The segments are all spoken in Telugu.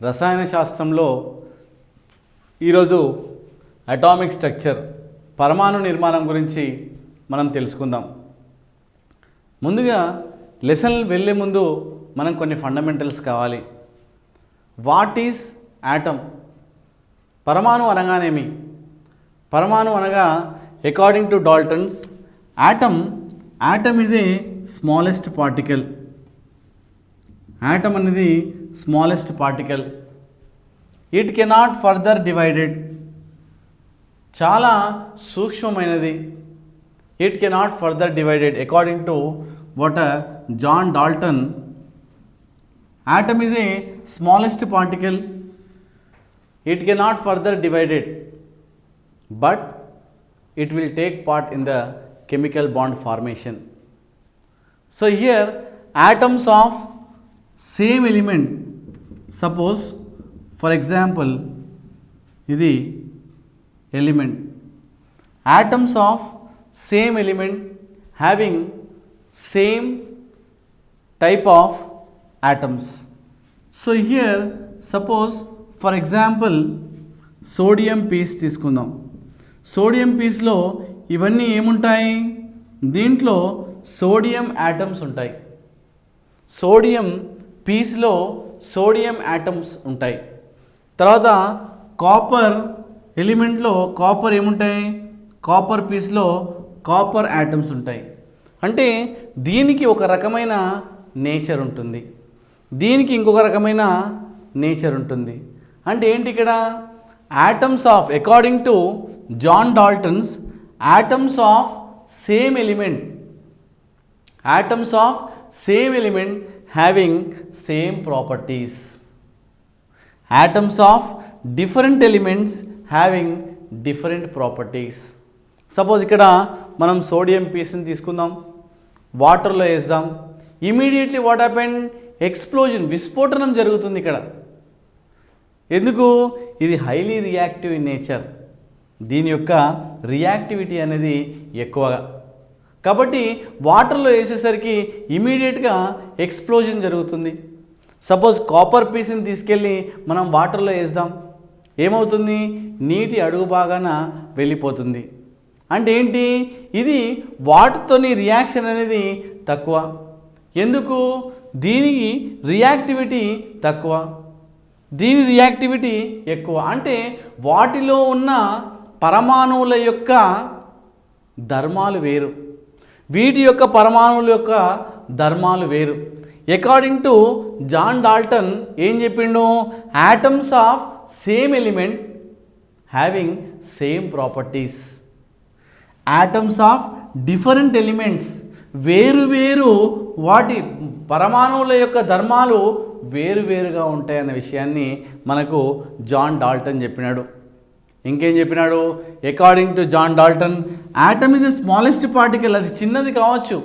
రసాయన శాస్త్రంలో ఈరోజు అటామిక్ స్ట్రక్చర్ పరమాణు నిర్మాణం గురించి మనం తెలుసుకుందాం. ముందుగా లెసన్ వెళ్ళే ముందు మనం కొన్ని ఫండమెంటల్స్ కావాలి. What is atom? పరమాణు అనగానేమి? పరమాణు అనగా according to Dalton's atom is a smallest particle. Atom అనేది smallest particle. It cannot further divided. చాలా సూక్ష్మమైనది. It cannot further divided according to what John Dalton. atom is a smallest particle. It cannot further divided, but it will take part in the chemical bond formation. So here atoms of same element, suppose for example idi element, atoms of same element having same type of atoms. So here suppose for example sodium piece తీసుకుందాం. సోడియం పీస్లో ఇవన్నీ ఏముంటాయి? దీంట్లో సోడియం యాటమ్స్ ఉంటాయి. సోడియం పీస్లో సోడియం యాటమ్స్ ఉంటాయి. తర్వాత కాపర్ ఎలిమెంట్లో కాపర్ ఏముంటాయి? కాపర్ పీస్లో కాపర్ యాటమ్స్ ఉంటాయి. అంటే దీనికి ఒక రకమైన నేచర్ ఉంటుంది, దీనికి ఇంకొక రకమైన నేచర్ ఉంటుంది. అంటే ఏంటి ఇక్కడ? Atoms of according to John Dalton's atoms of same element, atoms of same element having same properties, atoms of different elements having different properties. Suppose ఇక్కడ మనం సోడియం పీస్ని తీసుకుందాం, వాటర్లో వేద్దాం. Immediately what happened? ఎక్స్ప్లోజన్, విస్ఫోటనం జరుగుతుంది ఇక్కడ. ఎందుకు? ఇది హైలీ రియాక్టివ్ ఇన్ నేచర్. దీని యొక్క రియాక్టివిటీ అనేది ఎక్కువగా, కాబట్టి వాటర్లో వేసేసరికి ఇమీడియట్గా ఎక్స్ప్లోజన్ జరుగుతుంది. సపోజ్ కాపర్ పీస్ని తీసుకెళ్ళి మనం వాటర్లో వేద్దాం, ఏమవుతుంది? నీటి అడుగు భాగాన వెళ్ళిపోతుంది. అంటే ఏంటి? ఇది వాటర్తోని రియాక్షన్ అనేది తక్కువ. ఎందుకు? దీనికి రియాక్టివిటీ తక్కువ, దీని రియాక్టివిటీ ఎక్కువ. అంటే వాటిలో ఉన్న పరమాణువుల యొక్క ధర్మాలు వేరు, వీటి యొక్క పరమాణువుల యొక్క ధర్మాలు వేరు. అకార్డింగ్ టు జాన్ డాల్టన్ ఏం చెప్పిండు? Atoms of same element having same properties, atoms of different elements, వేరు వాటి పరమాణువుల యొక్క ధర్మాలు వేరుగా ఉంటాయన్న విషయాన్ని మనకు జాన్ డాల్టన్ చెప్పినాడు. ఇంకేం చెప్పినాడు? According to John Dalton atom is the smallest particle. అది చిన్నది కావచ్చు,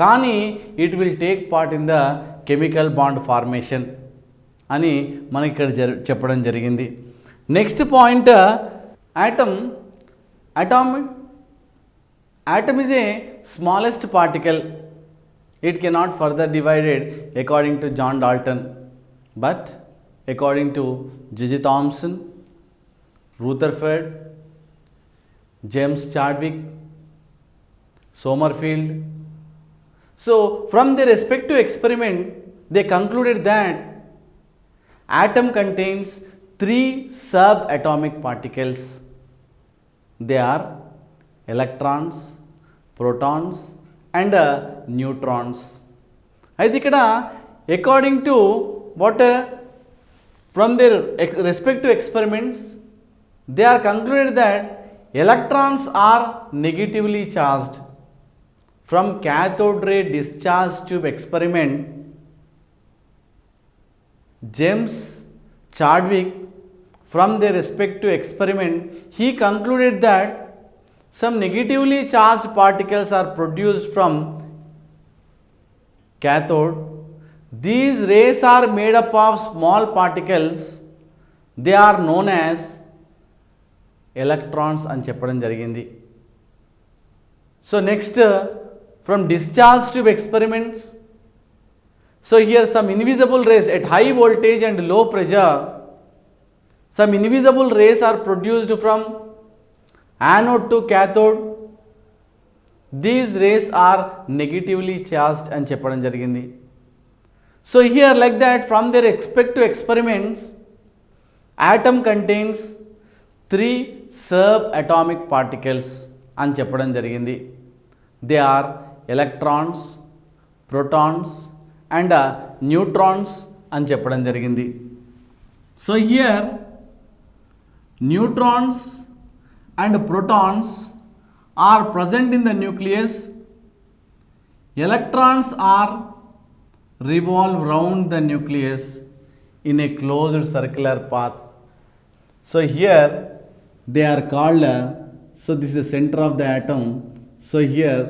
కానీ it will take part in the chemical bond formation అని మనకి ఇక్కడ చెప్పడం జరిగింది. Next point, atom is a smallest particle. It cannot further divided according to John Dalton, but according to J.J. Thomson, Rutherford, James Chadwick, Sommerfeld. So from their respective experiment, they concluded that atom contains 3 subatomic particles. They are electrons, protons and neutrons. అయితే ఇక్కడ according to what from their respective experiments they are concluded that electrons are negatively charged. From cathode ray discharge tube experiment, James Chadwick, from their respective experiment, he concluded that some negatively charged particles are produced from cathode. These rays are made up of small particles. They are known as electrons అని చెప్పడం జరిగింది. So next, from discharge tube experiments, So here some invisible rays at high voltage and low pressure, some invisible rays are produced from anode to cathode. These rays are negatively charged అని చెప్పడం జరిగింది. So here like that, from their respective experiments, atom contains 3 subatomic particles అని చెప్పడం జరిగింది. They are electrons, protons and neutrons అని చెప్పడం జరిగింది. So here neutrons and protons are present in the nucleus. Electrons are revolve round the nucleus in a closed circular path. So here they are called, so this is the center of the atom. So here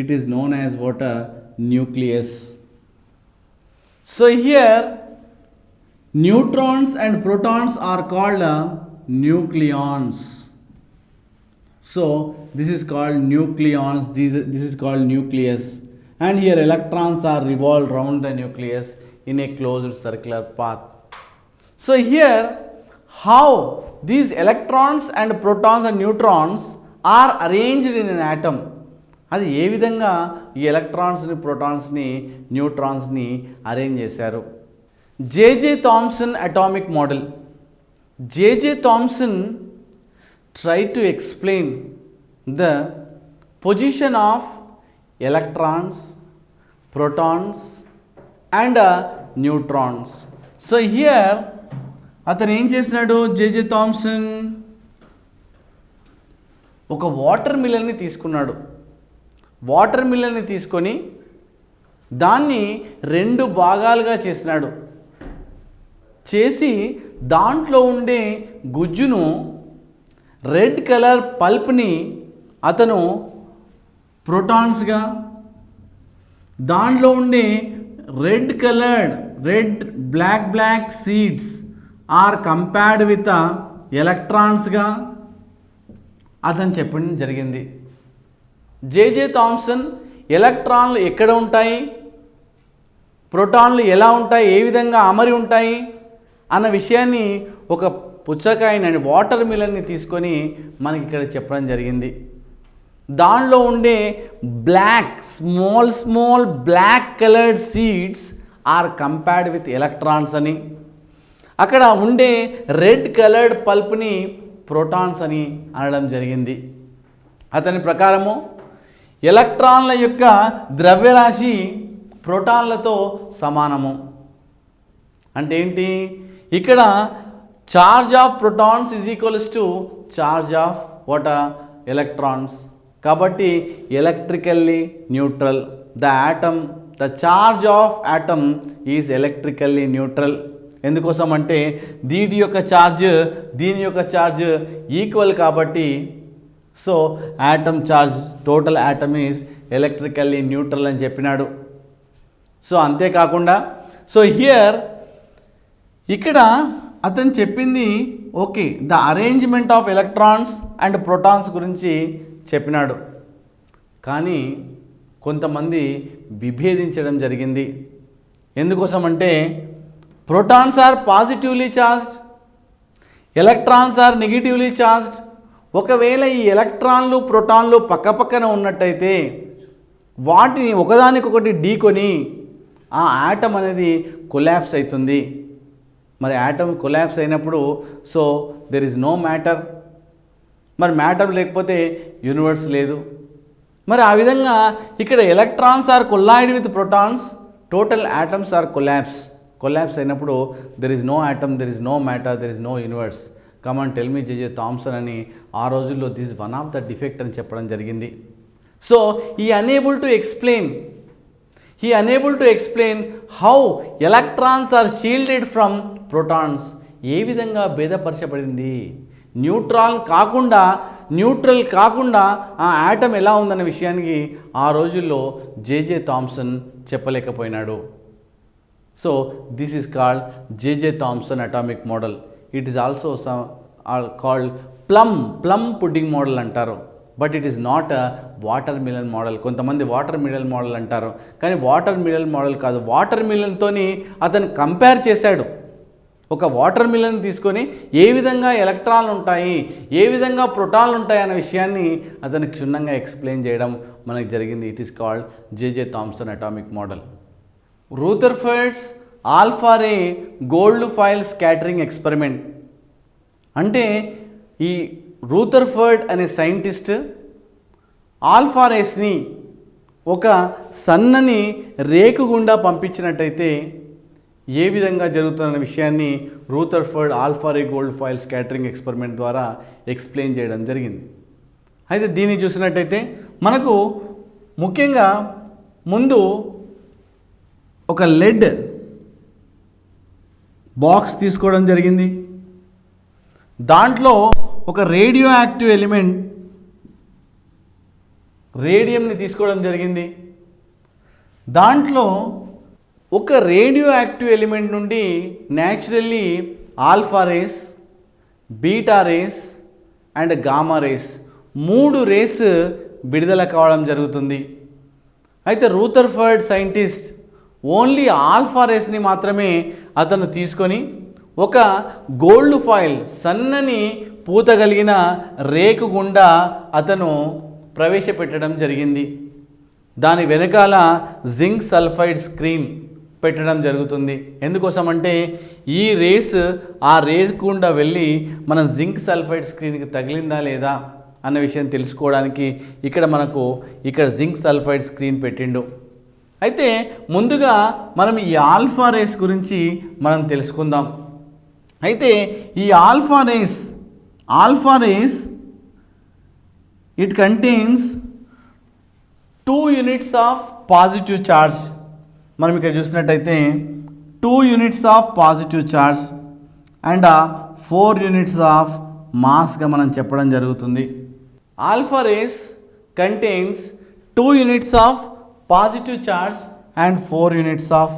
it is known as what? A nucleus. So here neutrons and protons are called nucleons. So this is called nucleons, this is called nucleus, and here electrons are revolved around the nucleus in a closed circular path. So here how these electrons and protons and neutrons are arranged in an atom, అది ఏ విధంగా ఈ ఎలక్ట్రాన్స్ని, ప్రోటాన్స్ని, న్యూట్రాన్స్ని అరేంజ్ చేశారు. JJ Thomson atomic model. JJ Thomson tried to explain the position of electrons, protons and neutrons. So here అతను ఏం చేసినాడు, జేజే థామ్సన్ ఒక వాటర్ మిల్లర్ని తీసుకున్నాడు. వాటర్ మిల్లర్ని తీసుకొని దాన్ని 2 భాగాలుగా చేసినాడు. చేసి దాంట్లో ఉండే గుజ్జును, రెడ్ కలర్ పల్ప్ని అతను ప్రోటాన్స్గా, దాంట్లో ఉండే red black seeds are compared with ఎలక్ట్రాన్స్గా అతను చెప్పడం జరిగింది. జేజే థామ్సన్ ఎలక్ట్రాన్లు ఎక్కడ ఉంటాయి, ప్రోటాన్లు ఎలా ఉంటాయి, ఏ విధంగా అమరి ఉంటాయి అన్న విషయాన్ని ఒక పుచ్చకాయని, వాటర్ మిలన్ని తీసుకొని మనకి ఇక్కడ చెప్పడం జరిగింది. దానిలో ఉండే small black coloured seeds are compared with electrons అని, అక్కడ ఉండే రెడ్ కలర్డ్ పల్ప్ని ప్రోటాన్స్ అని అనడం జరిగింది. అతని ప్రకారము ఎలక్ట్రాన్ల యొక్క ద్రవ్యరాశి ప్రోటాన్లతో సమానము. అంటే ఏంటి, ఇక్కడ charge of protons is equals to charge of what? Electrons. కాబట్టి electrically neutral. The charge of atom is electrically neutral. ఎందుకోసం అంటే దీని యొక్క ఛార్జ్ ఈక్వల్ కాబట్టి, so atom charge, total atom is electrically neutral అని చెప్పినాడు. సో అంతేకాకుండా, సో హియర్ ఇక్కడ అతను చెప్పింది okay, the arrangement of electrons and protons గురించి చెప్పినాడు. కానీ కొంతమంది విభేదించడం జరిగింది. ఎందుకోసం అంటే protons are positively charged, electrons are negatively charged. ఒకవేళ ఈ ఎలక్ట్రాన్లు, ప్రోటాన్లు పక్కపక్కన ఉన్నట్టయితే వాటిని ఒకదానికొకటి ఢీకొని ఆ ఆటమ్ అనేది కొలాప్స్ అవుతుంది. మరి ఆటమ్ కొలాప్స్ అయినప్పుడు so there is no matter. మరి మ్యాటర్ లేకపోతే యూనివర్స్ లేదు. మరి ఆ విధంగా ఇక్కడ electrons are colloid with protons, total atoms are collapse అయినప్పుడు there is no atom, there is no matter, there is no universe. Come on tell me J J Thomson అని ఆ రోజుల్లో this is one of the defect అని చెప్పడం జరిగింది. సో ఈ unable to explain how electrons are shielded from protons. ఏ విధంగా భేదపరచబడింది, న్యూట్రల్ కాకుండా ఆ ఆటమ్ ఎలా ఉందన్న విషయానికి ఆ రోజుల్లో జేజే థామ్సన్ చెప్పలేకపోయినాడు. So this is called JJ Thomson atomic model. It is also called plum pudding model అంటారు. But it is not a watermelon model. కొంతమంది వాటర్ మిలన్ మోడల్ అంటారు, కానీ వాటర్ మిలన్ మోడల్ కాదు. వాటర్ మిలన్తోని అతను కంపేర్ చేశాడు. ఒక వాటర్ మిలన్ తీసుకొని ఏ విధంగా ఎలక్ట్రాన్లు ఉంటాయి, ఏ విధంగా ప్రోటాన్లు ఉంటాయి అనే విషయాన్ని అతను క్షుణ్ణంగా ఎక్స్ప్లెయిన్ చేయడం మనకు జరిగింది. It is called JJ Thomson atomic model. Rutherford's alpha ray gold foil scattering experiment అంటే ఈ రూథర్ఫర్డ్ అనే సైంటిస్ట్ ఆల్ఫా రేస్ని ఒక సన్నని రేకు గుండా పంపించినట్టయితే ఏ విధంగా జరుగుతున్న విషయాన్ని Rutherford alpha ray gold foil scattering experiment ద్వారా ఎక్స్ప్లెయిన్ చేయడం జరిగింది. అయితే దీన్ని చూసినట్టయితే మనకు ముఖ్యంగా ముందు ఒక లెడ్ బాక్స్ తీసుకోవడం జరిగింది. దాంట్లో ఒక రేడియో యాక్టివ్ ఎలిమెంట్ రేడియంని తీసుకోవడం జరిగింది. దాంట్లో ఒక రేడియో యాక్టివ్ ఎలిమెంట్ నుండి naturally alpha rays, beta rays and gamma rays 3 rays విడుదల కావడం జరుగుతుంది. అయితే రూథర్ఫర్డ్ సైంటిస్ట్ ఓన్లీ ఆల్ఫా రేస్ని మాత్రమే అతను తీసుకొని ఒక గోల్డ్ ఫాయిల్ సన్నని పూత కలిగిన రేకు గుండా అతను ప్రవేశపెట్టడం జరిగింది. దాని వెనకాల జింక్ సల్ఫైడ్ స్క్రీన్ పెట్టడం జరుగుతుంది. ఎందుకోసం అంటే ఈ రేస్ ఆ రేస్ గుండా వెళ్ళి మనం జింక్ సల్ఫైడ్ స్క్రీన్కి తగిలిందా లేదా అన్న విషయం తెలుసుకోవడానికి ఇక్కడ జింక్ సల్ఫైడ్ స్క్రీన్ పెట్టిండు. అయితే ముందుగా మనం ఈ ఆల్ఫా రేస్ గురించి మనం తెలుసుకుందాం. అయితే ఈ alpha rays it contains 2 units of positive charge. మనం ఇక్కడ చూసినట్టయితే 2 units of positive charge and 4 units of మాస్గా మనం చెప్పడం జరుగుతుంది. Alpha rays contains 2 units of positive charge and 4 units of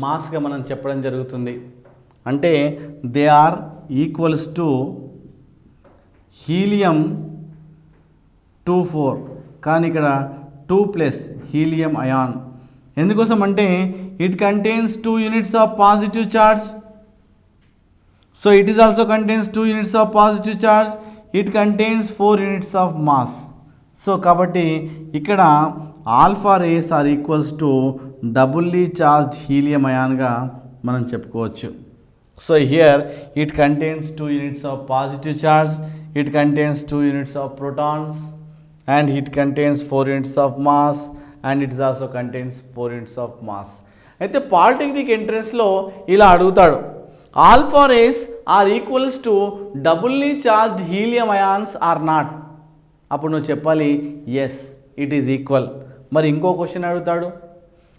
మాస్గా మనం చెప్పడం జరుగుతుంది. అంటే they are equals to helium 2 4, కానీ ఇక్కడ 2+ హీలియం అయాన్. ఎందుకోసం అంటే it contains 2 units of positive charge, so it is also contains 2 units of positive charge, it contains 4 units of mass. So కాబట్టి ఇక్కడ alpha rays are equals to doubly charged helium అయాన్గా మనం చెప్పుకోవచ్చు. So here it contains 2 units of positive charge, it contains 2 units of protons and it contains 4 units of mass and it also contains 4 units of mass. అయితే పాలిటెక్నిక్ ఎంట్రన్స్లో ఇలా అడుగుతాడు, alpha rays are equals to doubly charged helium ions are not. అప్పుడు నువ్వు చెప్పాలి ఎస్ ఇట్ ఈజ్ ఈక్వల్. మరి ఇంకో క్వశ్చన్ అడుగుతాడు,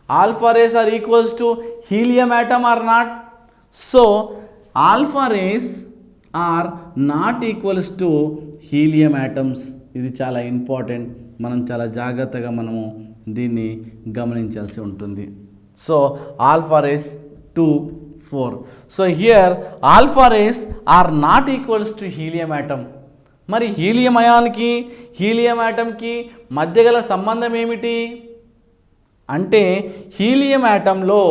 alpha rays are equals to helium atom are not. So alpha rays are not equals to helium atoms. ఇది చాలా ఇంపార్టెంట్, మనం చాలా జాగ్రత్తగా మనము దీన్ని గమనించాల్సి ఉంటుంది. So alpha rays 2 4. So here alpha rays are not equals to helium atom. మరి హీలియం అయాన్కి హీలియం యాటమ్కి మధ్య గల సంబంధం ఏమిటి అంటే హీలియం యాటంలో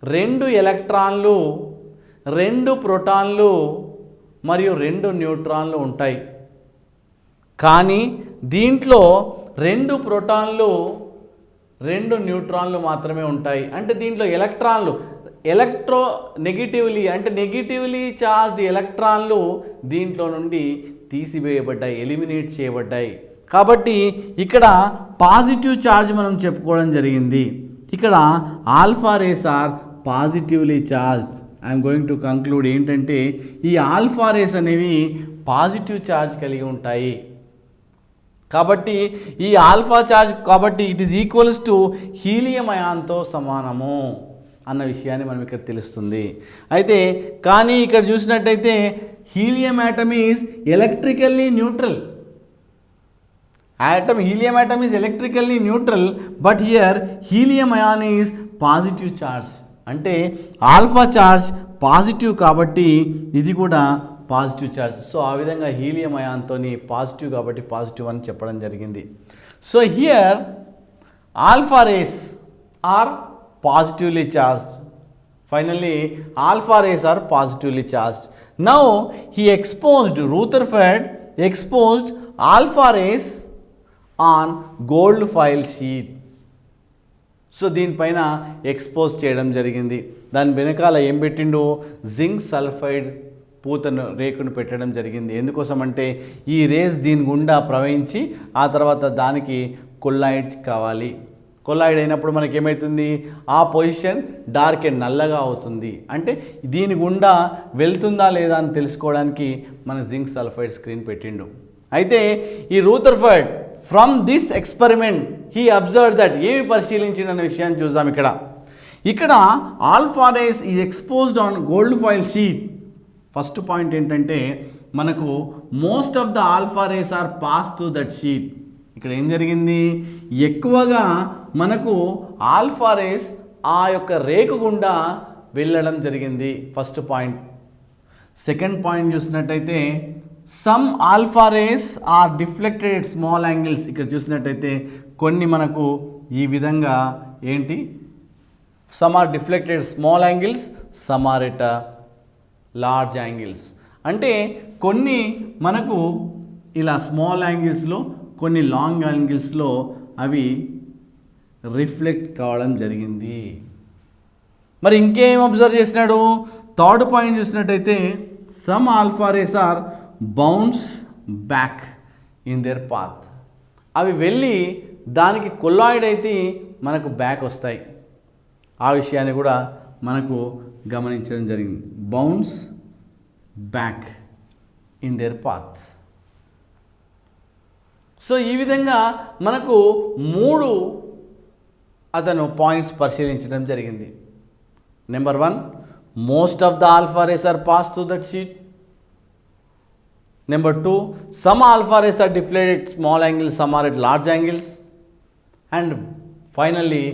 2 ఎలక్ట్రాన్లు, 2 ప్రోటాన్లు మరియు 2 న్యూట్రాన్లు ఉంటాయి. కానీ దీంట్లో 2 ప్రోటాన్లు, 2 న్యూట్రాన్లు మాత్రమే ఉంటాయి. అంటే దీంట్లో ఎలక్ట్రాన్లు నెగిటివ్లీ అంటే నెగిటివ్లీ చార్జ్డ్ ఎలక్ట్రాన్లు దీంట్లో నుండి తీసివేయబడ్డాయి, ఎలిమినేట్ చేయబడ్డాయి. కాబట్టి ఇక్కడ పాజిటివ్ ఛార్జ్ మనం చెప్పుకోవడం జరిగింది. ఇక్కడ alpha rays are positively charged. I'm going to conclude ఏంటంటే ఈ ఆల్ఫా రేస్ అనేవి పాజిటివ్ ఛార్జ్ కలిగి ఉంటాయి. కాబట్టి ఈ ఆల్ఫా ఛార్జ్ కాబట్టి it is equals to helium అయాన్తో సమానము అన్న విషయాన్ని మనం ఇక్కడ తెలుస్తుంది. అయితే కానీ ఇక్కడ చూసినట్టయితే helium atom is electrically neutral. helium atom is electrically neutral, but here helium ion is positive charge. అంటే ఆల్ఫా చార్జ్ పాజిటివ్ కాబట్టి ఇది కూడా పాజిటివ్ ఛార్జ్. సో ఆ విధంగా హీలియం అయాన్తో పాజిటివ్ కాబట్టి పాజిటివ్ అని చెప్పడం జరిగింది. So here alpha rays are positively charged. Finally, alpha rays are positively charged. Now, Rutherford exposed alpha rays on gold foil sheet. So దీనిపైన ఎక్స్పోజ్ చేయడం జరిగింది. దాని వెనకాల ఏం పెట్టిండు, జింక్ సల్ఫైడ్ రేకును పెట్టడం జరిగింది. ఎందుకోసం అంటే ఈ రేస్ దీని గుండా ప్రవహించి ఆ తర్వాత దానికి కొల్లాయిడ్ కావాలి. కొల్లాయిడ్ అయినప్పుడు మనకి ఏమవుతుంది, ఆ పొజిషన్ డార్క్ అండ్ నల్లగా అవుతుంది. అంటే దీని గుండా వెళ్తుందా లేదా అని తెలుసుకోవడానికి మన జింక్ సల్ఫైడ్ స్క్రీన్ పెట్టిండు. అయితే ఈ Rutherford from this experiment he observe that, ఏమి పరిశీలించిన విషయాన్ని చూద్దాం. ఇక్కడ alpha rays is exposed on gold foil sheet. First point ఏంటంటే మనకు most of the alpha rays are pass to that sheet. ఇక్కడ ఏం జరిగింది, ఎక్కువగా మనకు ఆల్ఫా రేస్ ఆ యొక్క రేకు గుండా వెళ్ళడం జరిగింది. First point. సెకండ్ పాయింట్ చూసినట్టయితే some alpha rays are deflected at small angles. ఇక్కడ చూసినట్టయితే కొన్ని మనకు ఈ విధంగా ఏంటి, some are deflected small angles, some are at large angles. అంటే కొన్ని మనకు ఇలా స్మాల్ యాంగిల్స్లో, కొన్ని లాంగ్ యాంగిల్స్లో అవి రిఫ్లెక్ట్ కావడం జరిగింది. మరి ఇంకేం అబ్జర్వ్ చేసినాడు, థర్డ్ పాయింట్ చూసినట్టయితే some alpha rays are bounce back in their path. అవి వెళ్ళి దానికి కొల్లాయిడ్ అయితే మనకు బ్యాక్ వస్తాయి. ఆ విషయాన్ని కూడా మనకు గమనించడం జరిగింది. Bounce back in their path. So ఈ విధంగా మనకు 3 అతను పాయింట్స్ పరిశీలించడం జరిగింది. Number 1, most of the alpha rays are pass to that sheet. Number 2, some alpha rays are deflected at small angles, some are at large angles. And finally,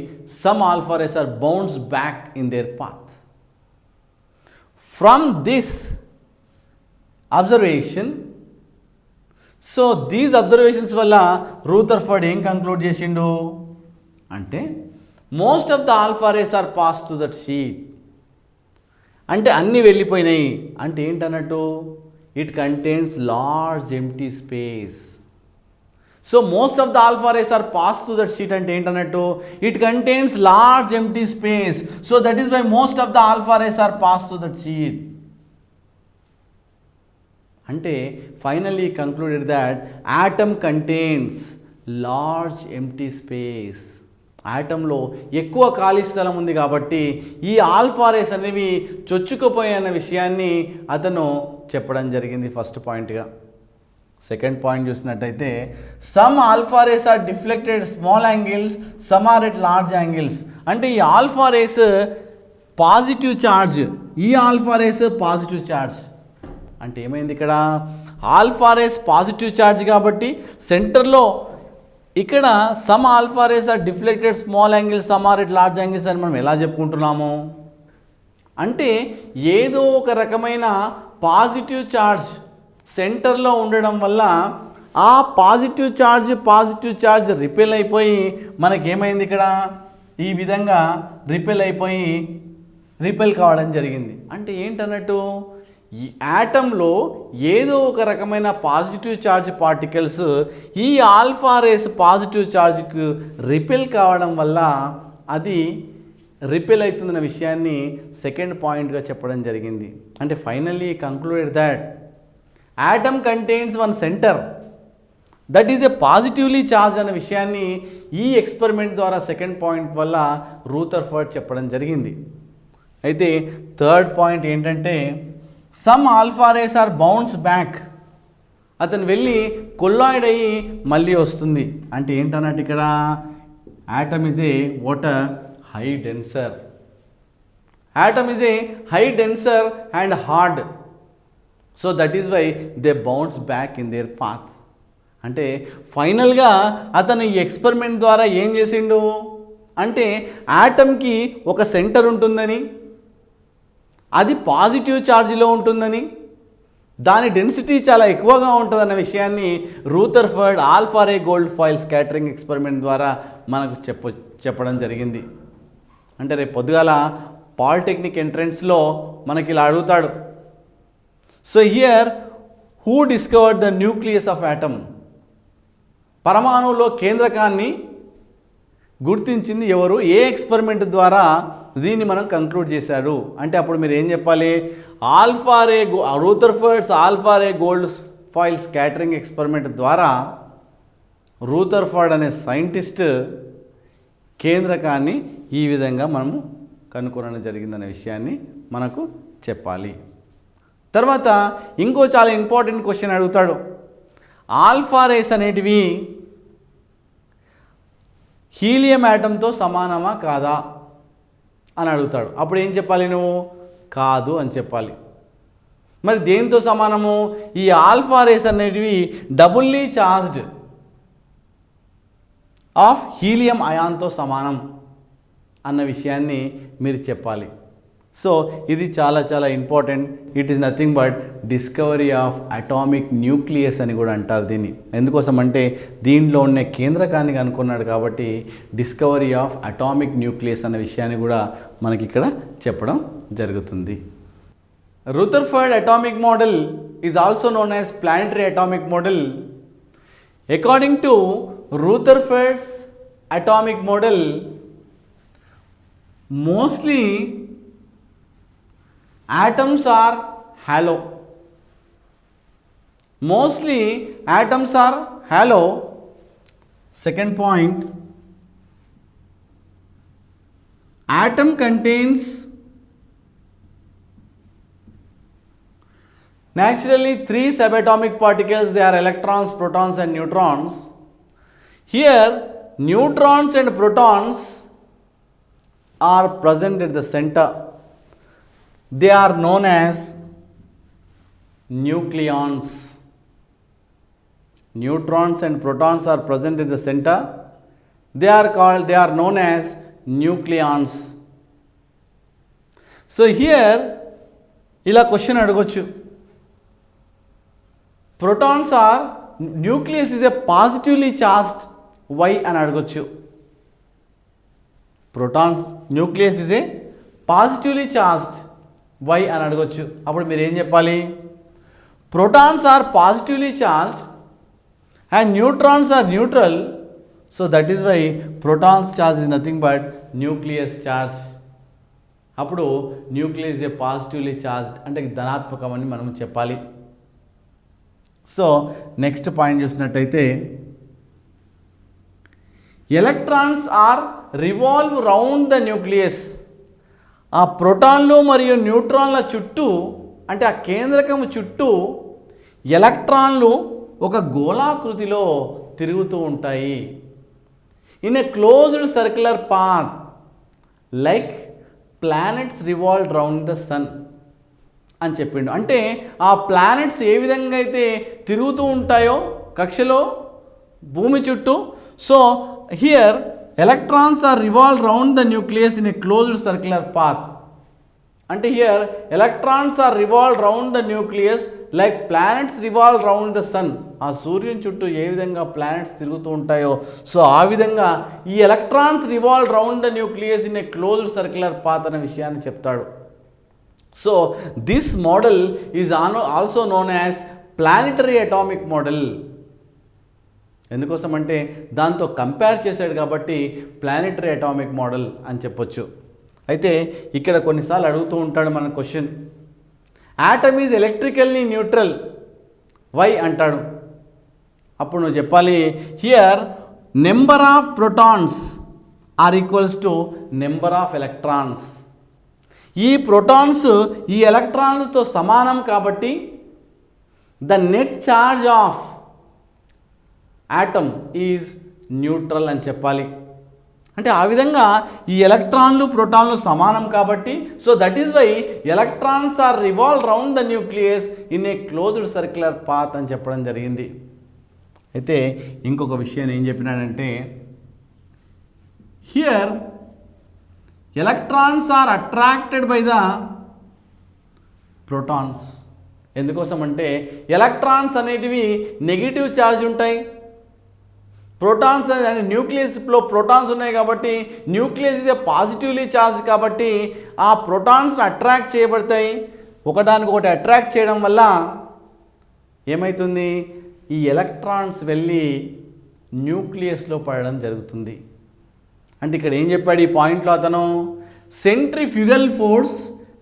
some alpha rays are bounced back in their path. From this observation, so these observations వల్ల రూథర్ఫర్డ్ ఏం కంక్లూడ్ చేసిండు అంటే most of the alpha rays are pass to that sheet. అంటే అన్నీ వెళ్ళిపోయినాయి. అంటే ఏంటన్నట్టు, it contains large empty space. So most of the alpha rays are pass to that sheet అంటే ఏంటన్నట్టు, it contains large empty space. So that is why most of the alpha rays are pass to that sheet. అంటే finally concluded that atom contains large empty space. ఆటంలో ఎక్కువ ఖాళీ స్థలం ఉంది కాబట్టి ఈ ఆల్ఫా రేస్ అనేవి చొచ్చుకుపోయాయన్న విషయాన్ని అతను చెప్పడం జరిగింది ఫస్ట్ పాయింట్గా. సెకండ్ పాయింట్ చూసినట్టయితే some alpha rays are deflected small angles, some are at large angles. అంటే ఈ ఆల్ఫా రేస్ పాజిటివ్ ఛార్జ్, ఈ ఆల్ఫా రేస్ పాజిటివ్ ఛార్జ్. అంటే ఏమైంది, ఇక్కడ ఆల్ఫా రేస్ పాజిటివ్ ఛార్జ్ కాబట్టి సెంటర్లో ఇక్కడ some alpha rays are deflected small angles, some are at large angles అని మనం ఎలా చెప్పుకుంటున్నాము అంటే ఏదో ఒక రకమైన పాజిటివ్ ఛార్జ్ సెంటర్లో ఉండడం వల్ల ఆ పాజిటివ్ ఛార్జ్ రిపెల్ అయిపోయి మనకేమైంది, ఇక్కడ ఈ విధంగా రిపెల్ కావడం జరిగింది. అంటే ఏంటన్నట్టు, ఈ యాటంలో ఏదో ఒక రకమైన పాజిటివ్ ఛార్జ్ పార్టికల్స్ ఈ ఆల్ఫా రేస్ పాజిటివ్ ఛార్జ్కు రిపెల్ కావడం వల్ల అది రిపెల్ అవుతుందన్న విషయాన్ని సెకండ్ పాయింట్గా చెప్పడం జరిగింది. అంటే finally concluded that atom contains one centre that is a positively charge అనే విషయాన్ని ఈ ఎక్స్పెరిమెంట్ ద్వారా సెకండ్ పాయింట్ వల్ల రూథర్ఫర్డ్ చెప్పడం జరిగింది. అయితే థర్డ్ పాయింట్ ఏంటంటే some alpha rays are bounce back. అతను వెళ్ళి కొల్లాయిడ్ అయ్యి మళ్ళీ వస్తుంది. అంటే ఏంటన్నట్టు, ఇక్కడ atom is a water high denser. Atom is a high denser and hard. So that is why they bounce back in their path. అంటే ఫైనల్గా అతను ఈ ఎక్స్పెరిమెంట్ ద్వారా ఏం చేసిండు అంటే ఆటమ్కి ఒక సెంటర్ ఉంటుందని, అది పాజిటివ్ ఛార్జ్లో ఉంటుందని, దాని డెన్సిటీ చాలా ఎక్కువగా ఉంటుందన్న విషయాన్ని Rutherford alpha ray gold foil scattering experiment ద్వారా మనకు చెప్పడం జరిగింది. అంటే రేపు పొద్దుగాల పాలిటెక్నిక్ ఎంట్రన్స్లో మనకి ఇలా అడుగుతాడు. So here who discovered the nucleus of atom? పరమాణువులో కేంద్రకాన్ని గుర్తించింది ఎవరు? ఏ ఎక్స్పెరిమెంట్ ద్వారా దీన్ని మనం కంక్లూడ్ చేశాడు అంటే అప్పుడు మీరు ఏం చెప్పాలి? రూథర్ఫర్డ్స్ alpha ray gold foil scattering experiment ద్వారా రూథర్ఫర్డ్ అనే సైంటిస్ట్ కేంద్రకాన్ని ఈ విధంగా మనము కనుక్కోవడం జరిగిందనే విషయాన్ని మనకు చెప్పాలి. తర్వాత ఇంకో చాలా ఇంపార్టెంట్ క్వశ్చన్ అడుగుతాడు. ఆల్ఫా రేస్ అనేటివి హీలియం యాటంతో సమానమా కాదా అని అడుగుతాడు. అప్పుడు ఏం చెప్పాలి? నువ్వు కాదు అని చెప్పాలి. మరి దేనితో సమానము? ఈ ఆల్ఫా రేస్ అనేటివి డబుల్లీ చార్జ్డ్ ఆఫ్ హీలియం అయాన్తో సమానం అన్న విషయాన్ని మీరు చెప్పాలి. సో ఇది చాలా చాలా important. It is nothing but discovery of atomic nucleus అని కూడా అంటారు దీన్ని. ఎందుకోసం అంటే దీనిలో ఉన్న కేంద్రకాన్ని కనుక్కున్నాడు కాబట్టి డిస్కవరీ ఆఫ్ అటామిక్ న్యూక్లియస్ అనే విషయాన్ని కూడా మనకి ఇక్కడ చెప్పడం జరుగుతుంది. Rutherford atomic model is also known as planetary atomic model. According to Rutherford's atomic model, mostly atoms are hollow. Mostly atoms are hollow. Second point, atom contains naturally 3 subatomic particles. They are electrons, protons and neutrons. Here neutrons and protons are present at the center. They are known as nucleons. Neutrons and protons are present at the center. They are known as nucleons. So here ila question అడగొచ్చు. Protons are, nucleus is a positively charged. Why అని అడగొచ్చు. Protons nucleus is a positively charged. Why అని అడగొచ్చు. అప్పుడు మీరు ఏం చెప్పాలి? Protons are positively charged and neutrons are neutral. So that is why protons charge is nothing but nucleus charge. అప్పుడు nucleus is a positively charged అంటే ధనాత్మకం అని మనం చెప్పాలి. సో నెక్స్ట్ పాయింట్ చూసినట్టయితే electrons are revolve round the nucleus. ఆ ప్రోటాన్లు మరియు న్యూట్రాన్ల చుట్టూ అంటే ఆ కేంద్రకము చుట్టూ ఎలక్ట్రాన్లు ఒక గోళాకృతిలో తిరుగుతూ ఉంటాయి. In a closed circular path like planets revolve round the sun అని చెప్పిండు. అంటే ఆ ప్లానెట్స్ ఏ విధంగా అయితే తిరుగుతూ ఉంటాయో కక్షలో భూమి చుట్టూ. So here electrons are revolved round the nucleus in a closed circular path. అంటే here electrons are revolved round the nucleus like planets revolve round the sun. ఆ సూర్యుని చుట్టూ ఏ విధంగా ప్లానెట్స్ తిరుగుతూ ఉంటాయో సో ఆ విధంగా ఈ electrons revolve round the nucleus in a closed circular path అనే విషయాన్ని చెప్తాడు. So this model is also known as planetary atomic model. ఎందుకోసం అంటే దాంతో కంపేర్ చేశాడు కాబట్టి ప్లానెటరీ అటామిక్ మోడల్ అని చెప్పొచ్చు. అయితే ఇక్కడ కొన్నిసార్లు అడుగుతూ ఉంటాడు మన question, atom is electrically neutral why అంటాడు. అప్పుడు నువ్వు చెప్పాలి here number of protons are equals to number of electrons. ఈ ప్రోటాన్స్ ఈ ఎలక్ట్రాన్లతో సమానం కాబట్టి the net charge of atom is neutral అని చెప్పాలి. అంటే ఆ విధంగా ఈ ఎలక్ట్రాన్లు ప్రోటాన్లు సమానం కాబట్టి so that is why electrons are revolve round the nucleus in a closed circular path అని చెప్పడం జరిగింది. అయితే ఇంకొక విషయం ఏం చెప్పినాడంటే here electrons are attracted by the protons. ఎందుకోసం అంటే ఎలక్ట్రాన్స్ అనేటివి నెగిటివ్ ఛార్జ్ ఉంటాయి, ప్రోటాన్స్ అంటే న్యూక్లియస్లో ప్రోటాన్స్ ఉన్నాయి కాబట్టి nucleus is a positively charge కాబట్టి ఆ ప్రోటాన్స్ అట్రాక్ట్ చేయబడతాయి. ఒకదానికొకటి అట్రాక్ట్ చేయడం వల్ల ఏమవుతుంది, ఈ ఎలక్ట్రాన్స్ వెళ్ళి న్యూక్లియస్లో పడడం జరుగుతుంది. అంటే ఇక్కడ ఏం చెప్పాడు ఈ పాయింట్లో అతను, centrifugal force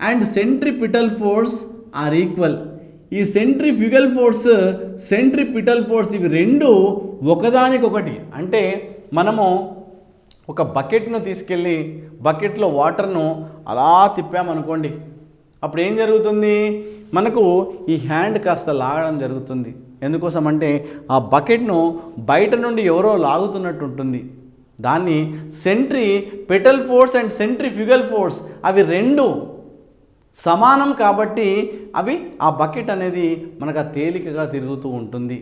and centripetal force are equal. ఈ సెంట్రిఫ్యూగల్ ఫోర్స్, సెంట్రిపిటల్ ఫోర్స్ ఇవి రెండు ఒకదానికొకటి. అంటే మనము ఒక బకెట్ను తీసుకెళ్ళి బకెట్లో వాటర్ను అలా తిప్పామనుకోండి, అప్పుడు ఏం జరుగుతుంది, మనకు ఈ హ్యాండ్ కాస్త లాగడం జరుగుతుంది. ఎందుకోసం అంటే ఆ బకెట్ను బయట నుండి ఎవరో లాగుతున్నట్టు ఉంటుంది. దాన్ని centripetal force and centrifugal force అవి రెండు సమానం కాబట్టి అవి ఆ బకెట్ అనేది మనకు తేలికగా తిరుగుతూ ఉంటుంది.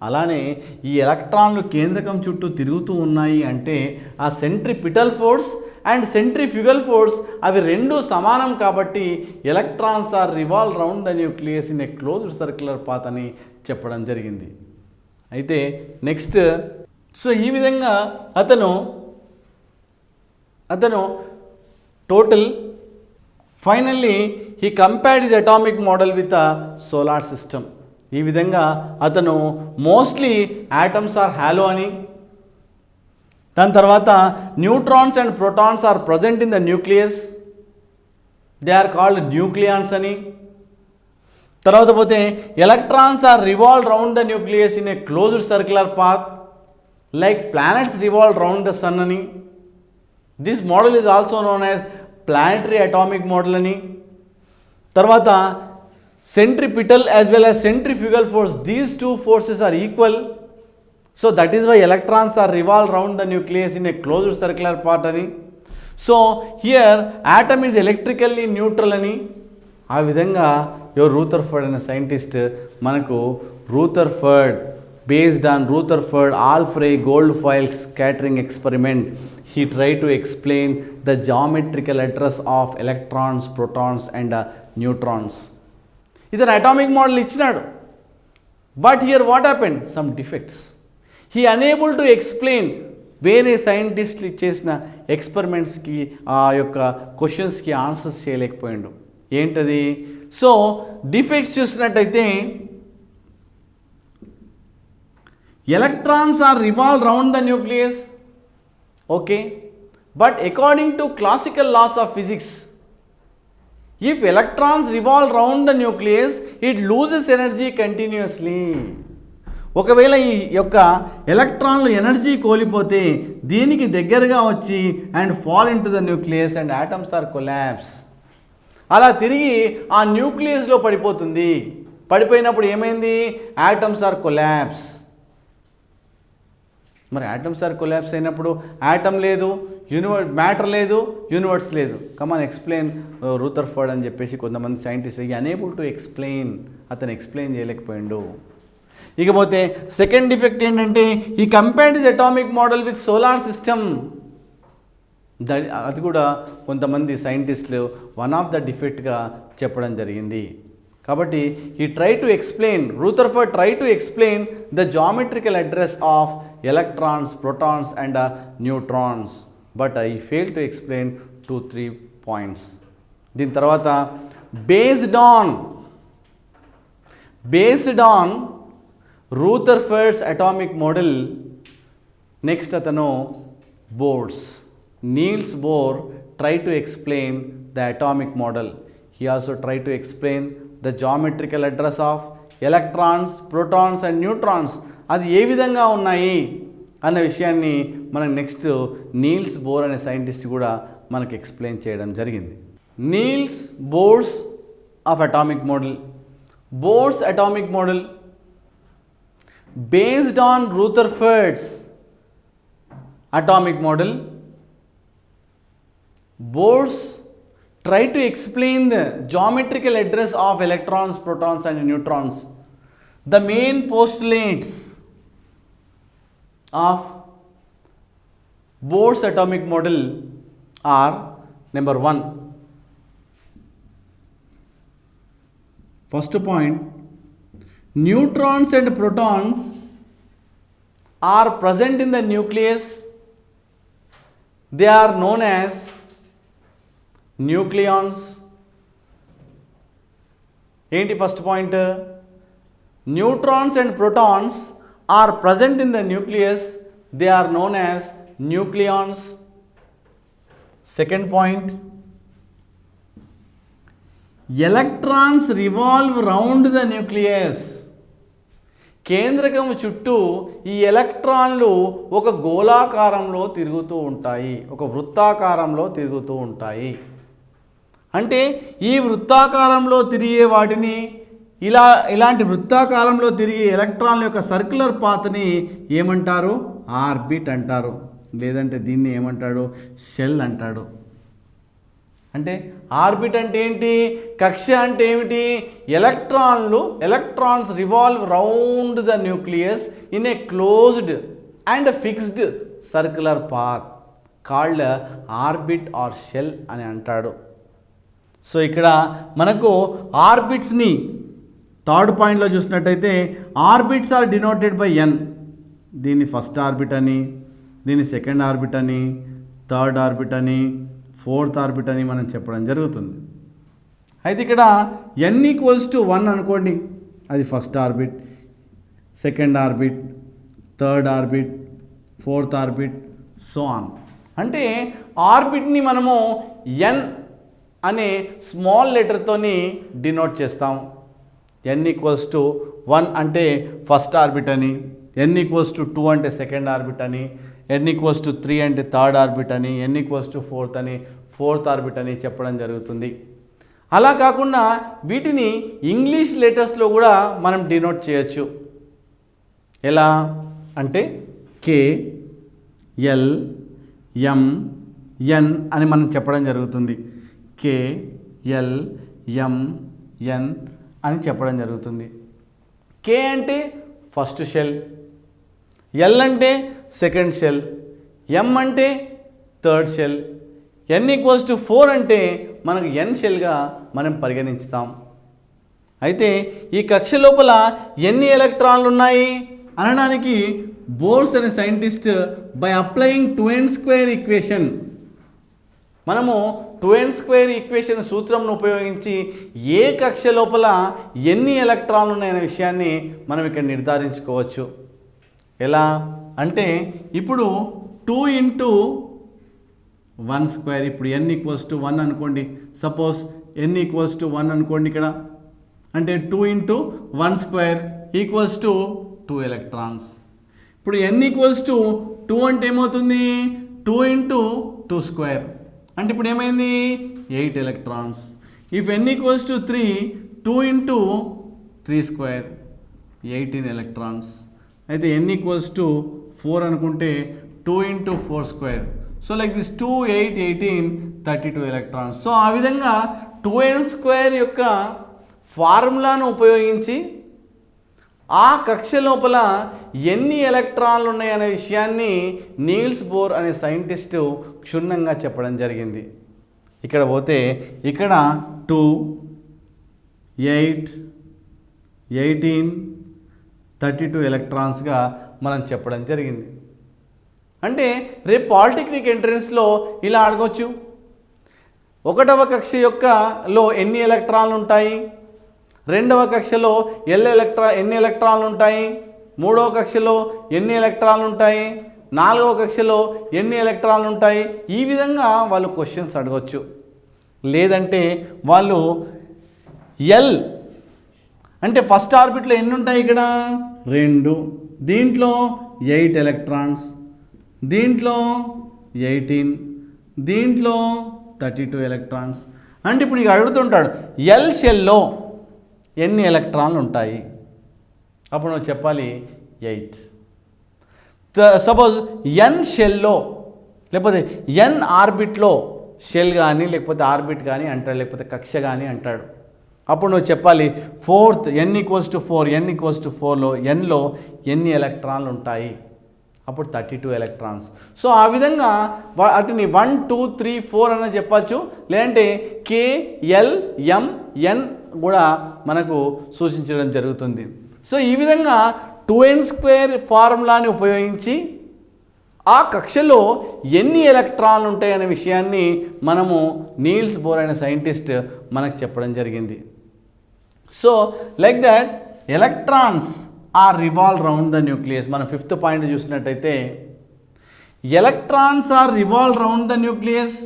అలానే ఈ ఎలక్ట్రాన్లు కేంద్రకం చుట్టూ తిరుగుతూ ఉన్నాయి అంటే ఆ centripetal force and centrifugal force అవి రెండు సమానం కాబట్టి electrons are revolve round the nucleus in a closed circular path అని చెప్పడం జరిగింది. అయితే నెక్స్ట్, సో ఈ విధంగా అతను total finally he compared his atomic model with a solar system. ఈ విధంగా అతను మోస్ట్లీ యాటమ్స్ ఆర్ హాలో అని, దాని తర్వాత neutrons and protons are present in the nucleus, they are called nucleons అని, తర్వాత పోతే electrons are revolve round the nucleus in a closed circular path like planets revolve round the sun అని, this model is also known as planetary atomic model అని, తర్వాత centripetal as well as centrifugal force, these two forces are equal, so that is why electrons are revolve around the nucleus in a closed circular path ani. So here atom is electrically neutral ani. ఆ విధంగా యువర్ రూథర్ఫర్డ్ అనే సైంటిస్ట్ మనకు Rutherford based on Rutherford Alfray Goldfield scattering experiment, he tried to explain the geometrical address of electrons, protons and neutrons. ఇతను అటామిక్ మోడల్ ఇచ్చినాడు, but here what happened, some defects. He unable to explain. వేరే సైంటిస్టులు చేసిన ఎక్స్పెరిమెంట్స్కి ఆ యొక్క క్వశ్చన్స్కి ఆన్సర్స్ చేయలేకపోయాడు. ఏంటది? సో డిఫెక్ట్స్ చూసినట్టయితే electrons are revolve round the nucleus, okay, but according to classical laws of physics, if electrons revolve round the nucleus, it loses energy continuously. ఒకవేళ ఈ యొక్క ఎలక్ట్రాన్లు ఎనర్జీ కోల్పోతే దీనికి దగ్గరగా వచ్చి and fall into the nucleus and atoms are collapse. అలా తిరిగి ఆ న్యూక్లియస్లో పడిపోతుంది. పడిపోయినప్పుడు ఏమైంది? Atoms are collapse. మరి ఆటమ్స్ ఆర్ కొలాప్స్ అయినప్పుడు ఆటమ్ లేదు, మ్యాటర్ లేదు, యూనివర్స్ లేదు. కమాన్ ఎక్స్ప్లెయిన్ రూథర్ఫర్డ్ అని చెప్పేసి కొంతమంది సైంటిస్ట్ అనేబుల్ టు ఎక్స్ప్లెయిన్, అతను ఎక్స్ప్లెయిన్ చేయలేకపోయిండు. ఇకపోతే సెకండ్ డిఫెక్ట్ ఏంటంటే ఈ compared his atomic model with solar system. అది కూడా కొంతమంది సైంటిస్టులు వన్ ఆఫ్ ద డిఫెక్ట్గా చెప్పడం జరిగింది. కాబట్టి ఈ try to explain, Rutherford try to explain the geometrical address of electrons, protons and neutrons, but I fail to explain 2-3 points. దీని తర్వాత based on Rutherford's atomic model, next అతను Bohr's, Niels Bohr try to explain the atomic model. He also try to explain the geometrical address of electrons, protons and neutrons, అది ఏ విధంగా ఉన్నాయి అన్న విషయాన్ని మనకు నెక్స్ట్ నీల్స్ బోర్ అనే సైంటిస్ట్ కూడా మనకు ఎక్స్ప్లెయిన్ చేయడం జరిగింది. Niels Bohr's of atomic model. Bohr's atomic model based on Rutherford's atomic model, Bohr's tried to explain the geometrical address of electrons, protons and neutrons. The main postulates of Bohr's atomic model are: number 1, first point, neutrons and protons are present in the nucleus, they are known as nucleons. ఏంటి first point? Neutrons and protons are present in the nucleus, they are known as nucleons. Second point, electrons revolve round the nucleus. కేంద్రకము చుట్టూ ఈ ఎలక్ట్రాన్లు ఒక గోళాకారంలో తిరుగుతూ ఉంటాయి, ఒక వృత్తాకారంలో తిరుగుతూ ఉంటాయి. అంటే ఈ వృత్తాకారంలో తిరిగే వాటిని, ఇలాంటి వృత్తాకారంలో తిరిగే ఎలక్ట్రాన్ల యొక్క సర్క్యులర్ పాత్ని ఏమంటారు? ఆర్బిట్ అంటారు. లేదంటే దీన్ని ఏమంటాడు? షెల్ అంటాడు. అంటే ఆర్బిట్ అంటే ఏంటి? కక్ష అంటే ఏమిటి? Electrons revolve round the nucleus in a closed and fixed circular path called orbit or shell అని అంటాడు. సో ఇక్కడ మనకు ఆర్బిట్స్ని థర్డ్ పాయింట్లో చూసినట్టయితే ఆర్బిట్స్ ఆర్ డినోటెడ్ బై ఎన్. దీన్ని ఫస్ట్ ఆర్బిట్ అని, దీన్ని సెకండ్ ఆర్బిట్ అని, థర్డ్ ఆర్బిట్ అని, ఫోర్త్ ఆర్బిట్ అని మనం చెప్పడం జరుగుతుంది. అయితే ఇక్కడ n=1 అనుకోండి, అది first orbit, second orbit, third orbit, fourth orbit, so on. అంటే ఆర్బిట్ని మనము n అనే స్మాల్ లెటర్తోని డినోట్ చేస్తాం. n=1 అంటే ఫస్ట్ ఆర్బిట్ అని, n=2 అంటే సెకండ్ ఆర్బిట్ అని, n=3 అంటే థర్డ్ ఆర్బిట్ అని, n=4 అని ఫోర్త్ ఆర్బిట్ అని చెప్పడం జరుగుతుంది. అలా కాకుండా వీటిని ఇంగ్లీష్ లెటర్స్లో కూడా మనం డినోట్ చేయొచ్చు. ఎలా అంటే K, L, M, N అని మనం చెప్పడం జరుగుతుంది. K, L, M, N అని చెప్పడం జరుగుతుంది. K అంటే ఫస్ట్ షెల్, L అంటే సెకండ్ షెల్, M అంటే థర్డ్ షెల్, n=4 అంటే మనకు n షెల్గా మనం పరిగణించుతాం. అయితే ఈ కక్ష లోపల ఎన్ని ఎలక్ట్రాన్లు ఉన్నాయి అనడానికి బోర్స్ అనే scientist by applying 2n² equation, మనము 2n² ఈక్వేషన్ సూత్రంను ఉపయోగించి ఏ కక్ష లోపల ఎన్ని ఎలక్ట్రాన్లు ఉన్నాయనే విషయాన్ని మనం ఇక్కడ నిర్ధారించుకోవచ్చు. ఎలా అంటే ఇప్పుడు 2 × 1², ఇప్పుడు n=1 అనుకోండి, సపోజ్ n=1 అనుకోండి ఇక్కడ, అంటే 2 × 1² = 2 ఎలక్ట్రాన్స్. ఇప్పుడు n=2 అంటే ఏమవుతుంది? 2 × 2² అంటే ఇప్పుడు ఏమైంది? 8 ఎలక్ట్రాన్స్. If n=3, 2 × 3² 18 electrons. అయితే n=4 అనుకుంటే 2 × 4². So like this 2, 8, 18, 32 electrons. So ఆ విధంగా 2n² యొక్క ఫార్ములాను ఉపయోగించి ఆ కక్ష లోపల ఎన్ని ఎలక్ట్రాన్లు ఉన్నాయనే విషయాన్ని నీల్స్ బోర్ అనే సైంటిస్టు క్షుణ్ణంగా చెప్పడం జరిగింది. ఇక్కడ పోతే ఇక్కడ 2, 8, 18, 32 ఎలక్ట్రాన్స్గా మనం చెప్పడం జరిగింది. అంటే రేపు పాలిటెక్నిక్ ఎంట్రన్స్లో ఇలా అడగొచ్చు, 1వ కక్ష లో ఎన్ని ఎలక్ట్రాన్లు ఉంటాయి, 2వ కక్షలో ఎన్ని ఎలక్ట్రాన్లు ఉంటాయి, 3వ కక్షలో ఎన్ని ఎలక్ట్రాన్లు ఉంటాయి, 4వ కక్షలో ఎన్ని ఎలక్ట్రాన్లు ఉంటాయి. ఈ విధంగా వాళ్ళు క్వశ్చన్స్ అడగొచ్చు. లేదంటే వాళ్ళు ఎల్ అంటే ఫస్ట్ ఆర్బిట్లో ఎన్ని ఉంటాయి, ఇక్కడ 2, దీంట్లో 8 ఎలక్ట్రాన్స్, దీంట్లో 18, దీంట్లో 32 ఎలక్ట్రాన్స్. అంటే ఇప్పుడు ఇక అడుగుతుంటాడు ఎల్ షెల్లో ఎన్ని ఎలక్ట్రాన్లు ఉంటాయి, అప్పుడు నువ్వు చెప్పాలి 8. సపోజ్ ఎన్ షెల్లో లేకపోతే ఎన్ ఆర్బిట్లో షెల్ కానీ లేకపోతే ఆర్బిట్ కానీ అంటాడు, లేకపోతే కక్ష కానీ అంటాడు. అప్పుడు నువ్వు చెప్పాలి n=4, n=4లో ఎన్లో ఎన్ని ఎలక్ట్రాన్లు ఉంటాయి. అప్పుడు 32 ఎలక్ట్రాన్స్. సో ఆ విధంగా వాటిని 1 2 3 4 అని చెప్పచ్చు, లేదంటే KLMN కూడా మనకు సూచించడం జరుగుతుంది. సో ఈ విధంగా 2n² ఫార్ములాని ఉపయోగించి ఆ కక్షలో ఎన్ని ఎలక్ట్రాన్లు ఉంటాయనే విషయాన్ని మనము నీల్స్ బోర్ అనే సైంటిస్ట్ మనకు చెప్పడం జరిగింది. So like that electrons are revolve round the nucleus. మనం 5th పాయింట్ చూసినట్టయితే electrons are revolve round the nucleus.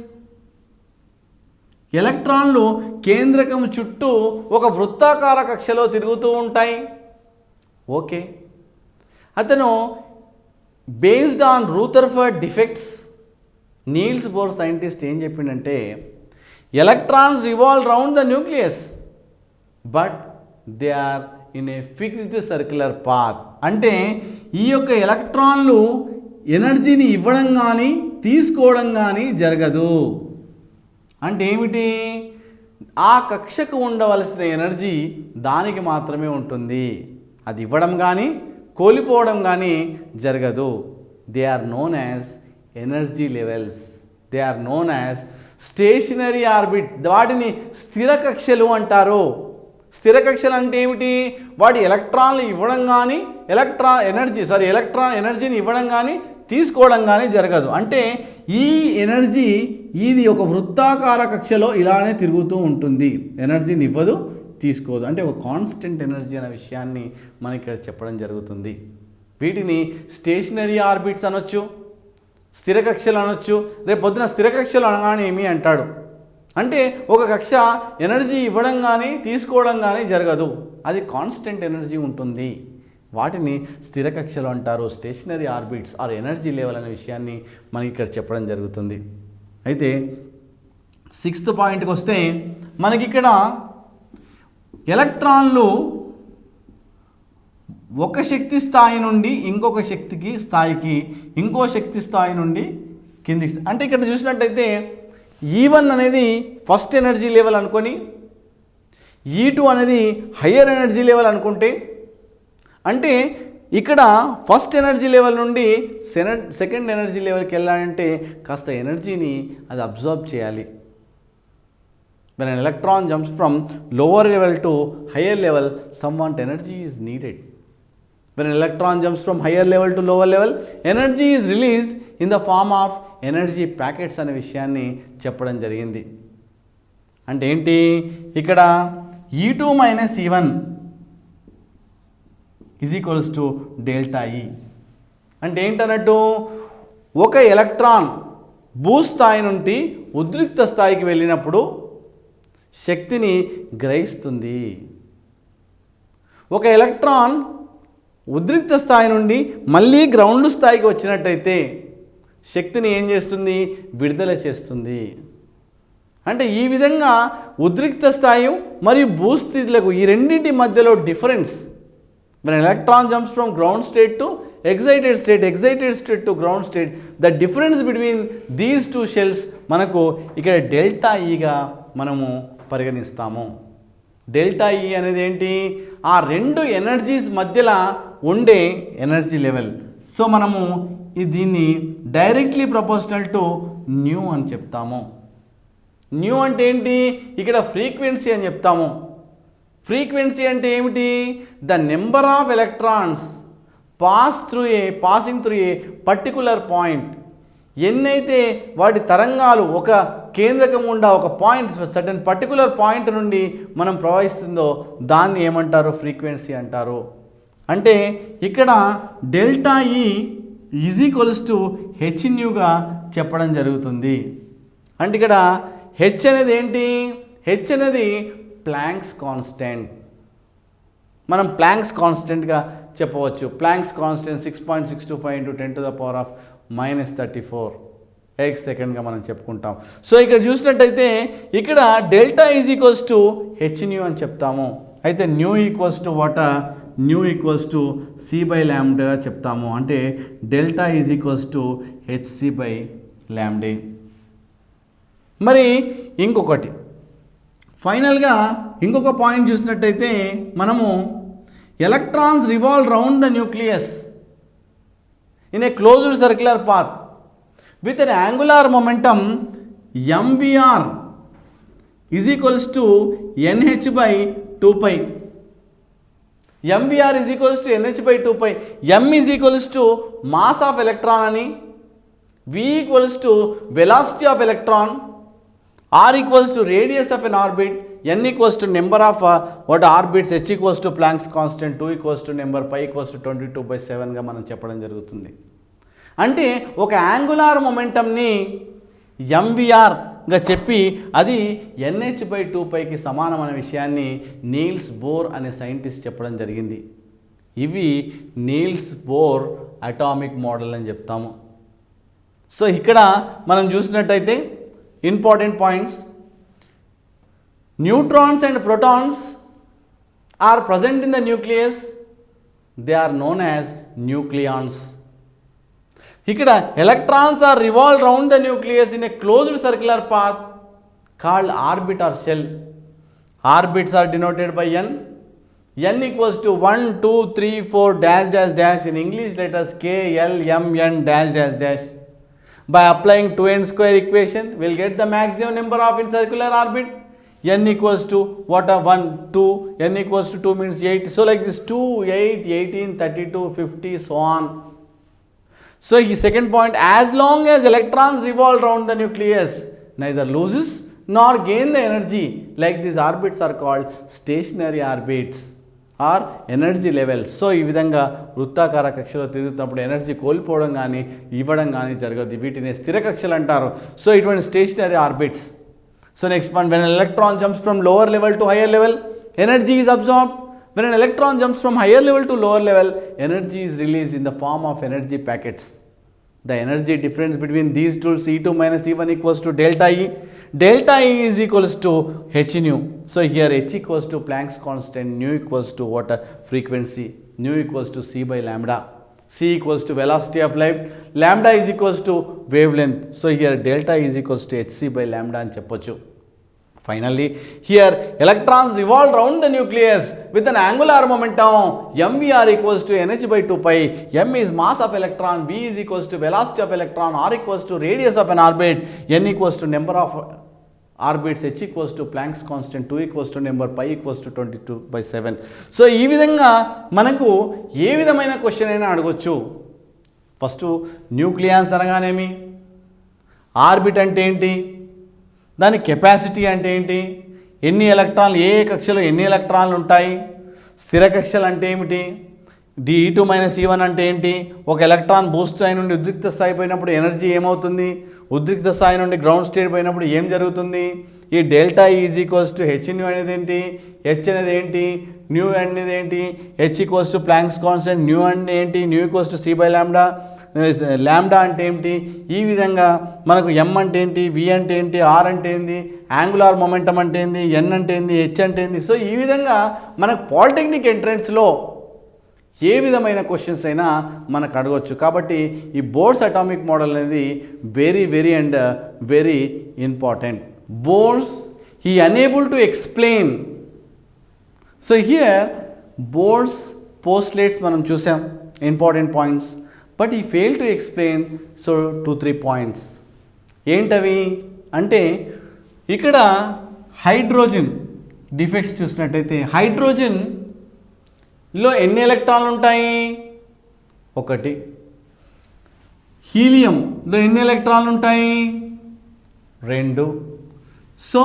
ఎలక్ట్రాన్లు కేంద్రకం చుట్టూ ఒక వృత్తాకార కక్షలో తిరుగుతూ ఉంటాయి. ఓకే, అతను based on Rutherford defects Niels Bohr scientist ఏం చెప్పిండంటే electrons revolve round the nucleus but they are in a fixed circular path. అంటే ఈ యొక్క ఎలక్ట్రాన్లు ఎనర్జీని ఇవ్వడం కానీ తీసుకోవడం కానీ జరగదు. అంటే ఏమిటి, ఆ కక్షకు ఉండవలసిన ఎనర్జీ దానికి మాత్రమే ఉంటుంది, అది ఇవ్వడం కానీ కోల్పోవడం కానీ జరగదు. They are known as energy levels, they are known as stationary orbit. వాటిని స్థిర కక్షలు అంటారు. స్థిర కక్షలు అంటే ఏమిటి, వాటి ఎలక్ట్రాన్లు ఇవ్వడం కానీ ఎలక్ట్రాన్ ఎనర్జీని ఇవ్వడం కానీ తీసుకోవడం కానీ జరగదు. అంటే ఈ ఎనర్జీ ఇది ఒక వృత్తాకార కక్షలో ఇలానే తిరుగుతూ ఉంటుంది, ఎనర్జీని ఇవ్వదు తీసుకోదు. అంటే ఒక కాన్స్టెంట్ ఎనర్జీ అనే విషయాన్ని మనకి ఇక్కడ చెప్పడం జరుగుతుంది. వీటిని స్టేషనరీ ఆర్బిట్స్ అనొచ్చు, స్థిర కక్షలు అనొచ్చు. రేపు పొద్దున స్థిర కక్షలు అనగానే ఏమి అంటాడు అంటే ఒక కక్ష ఎనర్జీ ఇవ్వడం కానీ తీసుకోవడం కానీ జరగదు, అది కాన్స్టెంట్ ఎనర్జీ ఉంటుంది. వాటిని స్థిర కక్షలు అంటారు, stationary orbits are energy level అనే విషయాన్ని మనకి ఇక్కడ చెప్పడం జరుగుతుంది. అయితే 6th పాయింట్కి వస్తే మనకి ఇక్కడ ఎలక్ట్రాన్లు ఒక శక్తి స్థాయి నుండి ఇంకొక స్థాయికి ఇంకో శక్తి స్థాయి నుండి కిందికి. అంటే ఇక్కడ చూసినట్టయితే E1 అనేది ఫస్ట్ ఎనర్జీ లెవెల్ అనుకొని E2 అనేది హయ్యర్ ఎనర్జీ లెవెల్ అనుకుంటే, అంటే ఇక్కడ ఫస్ట్ ఎనర్జీ లెవెల్ నుండి సెకండ్ ఎనర్జీ లెవెల్కి వెళ్ళాలంటే కాస్త ఎనర్జీని అది అబ్జర్వ్ చేయాలి. When an electron jumps from lower level to higher level, somewhat energy is needed. When an electron jumps from higher level to lower level, energy is released in the form of energy packets అనే విషయాన్ని చెప్పడం జరిగింది. అంటే ఏంటి, ఇక్కడ E2 minus E1 is equals to delta E. అంటే ఏంటన్నట్టు, ఒక ఎలక్ట్రాన్ భూస్థాయి నుండి ఉద్రిక్త స్థాయికి వెళ్ళినప్పుడు శక్తిని గ్రహిస్తుంది. ఒక ఎలక్ట్రాన్ ఉద్రిక్త స్థాయి నుండి మళ్ళీ గ్రౌండ్ స్థాయికి వచ్చినట్టయితే శక్తిని ఏం చేస్తుంది, విడుదల చేస్తుంది. అంటే ఈ విధంగా ఉద్రిక్త స్థాయి మరియు భూస్థితులకు ఈ రెండింటి మధ్యలో difference, when electron jumps from ground state to excited state to ground state, the difference between these two shells మనకు ఇక్కడ డెల్టా ఈగా మనము పరిగణిస్తాము. డెల్టా ఈ అనేది ఏంటి, ఆ రెండు ఎనర్జీస్ మధ్యలో ఉండే ఎనర్జీ లెవెల్. సో మనము దీన్ని డైరెక్ట్లీ ప్రపోర్షనల్ టు న్యూ అని చెప్తాము. న్యూ అంటే ఏంటి, ఇక్కడ ఫ్రీక్వెన్సీ అని చెప్తాము. ఫ్రీక్వెన్సీ అంటే ఏమిటి, the number of electrons passing through a particular point. ఎన్నైతే వాటి తరంగాలు ఒక కేంద్రకం గుండా ఒక పాయింట్ సర్టెన్ పర్టికులర్ పాయింట్ నుండి మనం ప్రవహిస్తుందో దాన్ని ఏమంటారు, ఫ్రీక్వెన్సీ అంటారు. అంటే ఇక్కడ డెల్టా ఈ ఈజ్ ఈక్వల్స్ టు హెచ్ న్యూగా చెప్పడం జరుగుతుంది. అంటే ఇక్కడ హెచ్ అనేది ఏంటి, హెచ్ అనేది ప్లాంక్స్ కాన్స్టెంట్. మనం ప్లాంక్స్ కాన్స్టెంట్గా చెప్పవచ్చు. ప్లాంక్స్ కాన్స్టెంట్ 6.625 × 10⁻⁻34 సెకండ్గా మనం చెప్పుకుంటాం. సో ఇక్కడ చూసినట్టయితే ఇక్కడ delta is equals to h new అని చెప్తాము. అయితే new equals to what, new equals to c/λ చెప్తాము. అంటే delta is equals to hc/λ. మరి ఇంకొకటి ఫైనల్గా ఇంకొక పాయింట్ చూసినట్టయితే మనము electrons revolve round the nucleus. in a closed circular path with an angular momentum mvr is equals to nh by 2 pi. mvr is equals to nh by 2 pi. m is equals to mass of electron అని, v equals to velocity of electron, r equals to radius of an orbit, n equals to number of orbits, h equals to Planck's constant, 2 equals to number, pi equals to 22/7గా మనం చెప్పడం జరుగుతుంది. అంటే ఒక యాంగులార్ మొమెంటంని ఎంవిఆర్గా చెప్పి అది ఎన్హెచ్ బై 2 పైకి సమానమైన విషయాన్ని నీల్స్ బోర్ అనే సైంటిస్ట్ చెప్పడం జరిగింది. ఇవి నీల్స్ బోర్ అటామిక్ మోడల్ అని చెప్తాము. సో ఇక్కడ మనం చూసినట్టయితే important points, neutrons and protons are present in the nucleus, they are known as nucleons. ఇక్కడ electrons are revolve round the nucleus in a closed circular path called orbit or shell. Orbits are denoted by n. n equals to 1 2 3 4 dash dash dash. In English letters k l m n dash dash dash. By applying 2n square equation, we'll get the maximum number of in circular orbit. n equals to what, 1 2, n equals to 2 means 8. So like this 2 8 18 32 50 so on. So the second point, as long as electrons revolve around the nucleus, neither loses nor gain the energy. Like these orbits are called stationary orbits or energy levels. So ఈ విధంగా వృత్తాకార కక్షలో తిరుగుతున్నప్పుడు ఎనర్జీ కోల్పోవడం కానీ ఇవ్వడం కానీ జరగదు. వీటిని స్థిర కక్షలు అంటారు. సో ఇటువంటి stationary orbits. So next one, when an electron jumps from lower level to higher level, energy is absorbed. When an electron jumps from higher level to lower level, energy is released in the form of energy packets. The energy difference between these two, E2 minus E1 equals to delta E. Delta E is equals to h nu. So here h equals to Planck's constant, nu equals to what, frequency, nu equals to c by lambda, c equals to velocity of light, lambda is equals to wavelength. So here delta is equals to hc by lambda అని చెప్పొచ్చు. Finally, here electrons revolve around the nucleus with an angular momentum mvr equals to nh by 2 pi. m is mass of electron, v is equals to velocity of electron, r equals to radius of an orbit, n equals to number of orbits, h equals to Planck's constant, 2 equals to number, pi equals to 22/7. So ఈ విధంగా మనకు ఏ విధమైన క్వశ్చన్ అయినా అడగొచ్చు. ఫస్ట్ న్యూక్లియస్ అనగానేమి, ఆర్బిట్ అంటే ఏంటి, దాని కెపాసిటీ అంటే ఏంటి, ఎన్ని ఎలక్ట్రాన్లు, ఏ కక్షలో ఎన్ని ఎలక్ట్రాన్లు ఉంటాయి, స్థిర కక్షలు అంటే ఏమిటి, E2 మైనస్ E1 అంటే ఏంటి, ఒక ఎలక్ట్రాన్ బూస్ట్ స్థాయి నుండి ఉద్రిక్త స్థాయి పోయినప్పుడు ఎనర్జీ ఏమవుతుంది, ఉద్రిక్త స్థాయి నుండి గ్రౌండ్ స్టేట్ పోయినప్పుడు ఏం జరుగుతుంది, ఈ delta is equals to h nu అనేది ఏంటి, హెచ్ అనేది ఏంటి, న్యూ అనేది ఏంటి, h equals to Planck's constant, nu అంటే ఏంటి, nu equals to c by lambda, lambda అంటే ఏమిటి, ఈ విధంగా మనకు ఎం అంటే ఏంటి, వి అంటే ఏంటి, ఆర్ అంటే ఏంటి, యాంగులార్ మొమెంటం అంటే ఏంటి, ఎన్ అంటే ఏంటి, హెచ్ అంటే ఏంటి. సో ఈ విధంగా మనకు పాలిటెక్నిక్ ఎంట్రన్స్లో ఏ విధమైన క్వశ్చన్స్ అయినా మనకు అడగవచ్చు. కాబట్టి ఈ బోర్స్ అటామిక్ మోడల్ అనేది very very and very important. Bohr's he unable to explain. So here Bohr's postulates మనం చూసాం, ఇంపార్టెంట్ పాయింట్స్, బట్ ఈ fail to explain. So 2-3 points ఏంటవి అంటే, ఇక్కడ హైడ్రోజన్ డిఫెక్ట్స్ చూసినట్టయితే హైడ్రోజన్లో ఎన్ని ఎలక్ట్రాన్లు ఉంటాయి, 1. హీలియంలో ఎన్ని ఎలక్ట్రాన్లు ఉంటాయి, 2. సో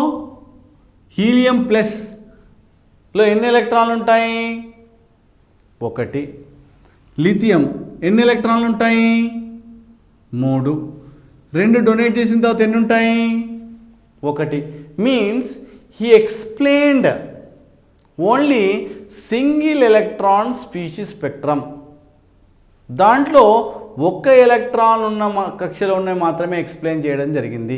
హీలియం ప్లస్లో ఎన్ని ఎలక్ట్రాన్లు ఉంటాయి, 1. లిథియం ఎన్ని ఎలక్ట్రాన్లు ఉంటాయి, 3. 2 డొనేట్ చేసిన తర్వాత ఎన్ని ఉంటాయి, 1. Means he explained only single electron species spectrum. దాంట్లో 1 ఎలక్ట్రాన్ ఉన్న కక్షలో ఉన్నవి మాత్రమే ఎక్స్ప్లెయిన్ చేయడం జరిగింది.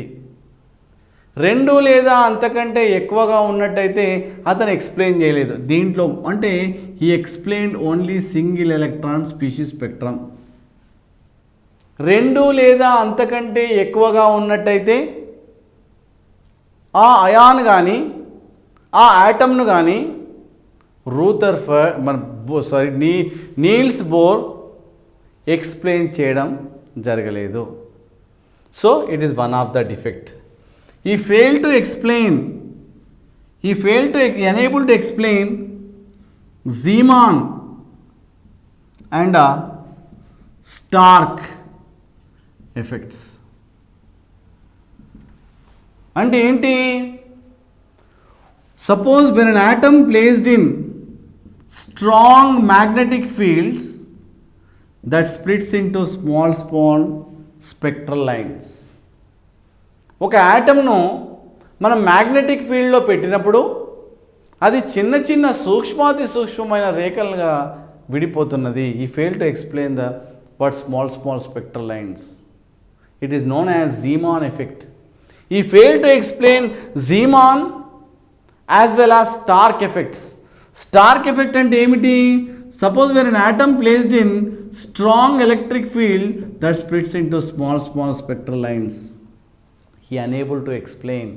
2 లేదా అంతకంటే ఎక్కువగా ఉన్నట్టయితే అతను ఎక్స్ప్లెయిన్ చేయలేదు. దీంట్లో అంటే he explained only single electron species spectrum. 2 లేదా అంతకంటే ఎక్కువగా ఉన్నట్టయితే ఆ అయాన్ కానీ ఆ యాటమ్ను కానీ నీల్స్ బోర్ ఎక్స్ప్లెయిన్ చేయడం జరగలేదు. So it is one of the defect. He fail to enable to explain Zeeman and Stark effects. అంటే ఏంటి? Suppose when an atom placed in strong magnetic fields that splits into small spectral lines. ఒక ఆటమ్ను మనం మ్యాగ్నెటిక్ ఫీల్డ్లో పెట్టినప్పుడు అది చిన్న చిన్న సూక్ష్మాతి సూక్ష్మమైన రేఖలుగా విడిపోతున్నది. He fail to explain the what small spectral lines. It is known as Zeeman effect. He fail to explain Zeeman as well as Stark effects. Stark effect అంటే ఏమిటి? Suppose when an atom placed in strong electric field that splits into small spectral lines. He unable to explain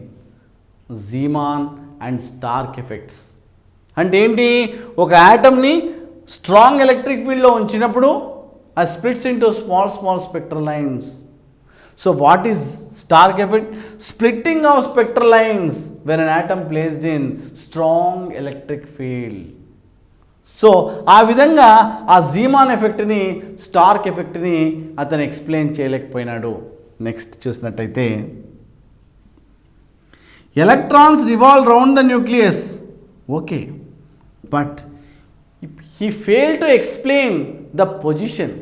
Zeeman and Stark effects. అంటే ఏంటి? ఒక ఆటమ్ని స్ట్రాంగ్ ఎలక్ట్రిక్ ఫీల్డ్లో ఉంచినప్పుడు అది splits into small spectral lines. So what is Stark effect? Splitting of spectral lines when an atom placed in strong electric field. So ఆ విధంగా ఆ జీమాన్ ఎఫెక్ట్ని, స్టార్క్ ఎఫెక్ట్ని అతను ఎక్స్ప్లెయిన్ చేయలేకపోయినాడు. నెక్స్ట్ చూసినట్టయితే electrons revolve round the nucleus. Okay, but he fail to explain the position.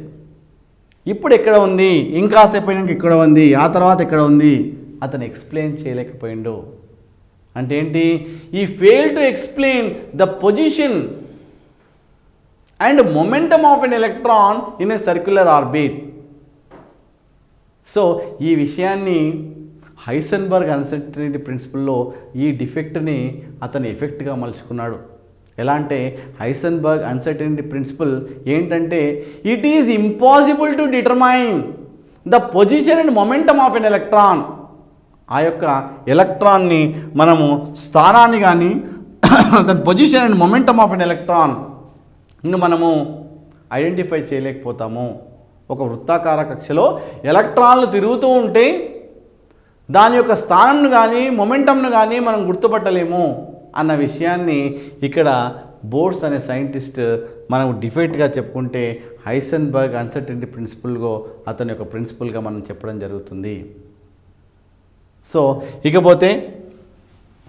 ఇప్పుడు ఎక్కడ ఉంది, ఇంకాసేపు అయినాక ఇక్కడ ఉంది, ఆ తర్వాత ఎక్కడ ఉంది, అతను ఎక్స్ప్లెయిన్ చేయలేకపోయిండు. అంటే ఏంటి? ఈ fail to explain the position and momentum of an electron in a circular orbit. So ఈ విషయాన్ని హైసెన్బర్గ్ అన్సర్టనిటీ ప్రిన్సిపల్లో ఈ డిఫెక్ట్ని అతను ఎఫెక్ట్గా మలుచుకున్నాడు. ఎలా అంటే హైసెన్బర్గ్ అన్సర్టనిటీ ప్రిన్సిపల్ ఏంటంటే it is impossible to determine the position and momentum of an electron. ఆ యొక్క ఎలక్ట్రాన్ని మనము స్థానాన్ని కానీ దాని position and momentum of an electron మనము ఐడెంటిఫై చేయలేకపోతాము. ఒక వృత్తాకార కక్షలో ఎలక్ట్రాన్లు తిరుగుతూ ఉంటే దాని యొక్క స్థానంను కానీ మొమెంటంను కానీ మనం గుర్తుపట్టలేము అన్న విషయాన్ని ఇక్కడ బోర్డ్స్ అనే సైంటిస్ట్ మనం డిఫెక్ట్గా చెప్పుకుంటే హైసెన్బర్గ్ అన్సర్టనిటీ ప్రిన్సిపల్గా అతని యొక్క ప్రిన్సిపల్గా మనం చెప్పడం జరుగుతుంది. సో ఇకపోతే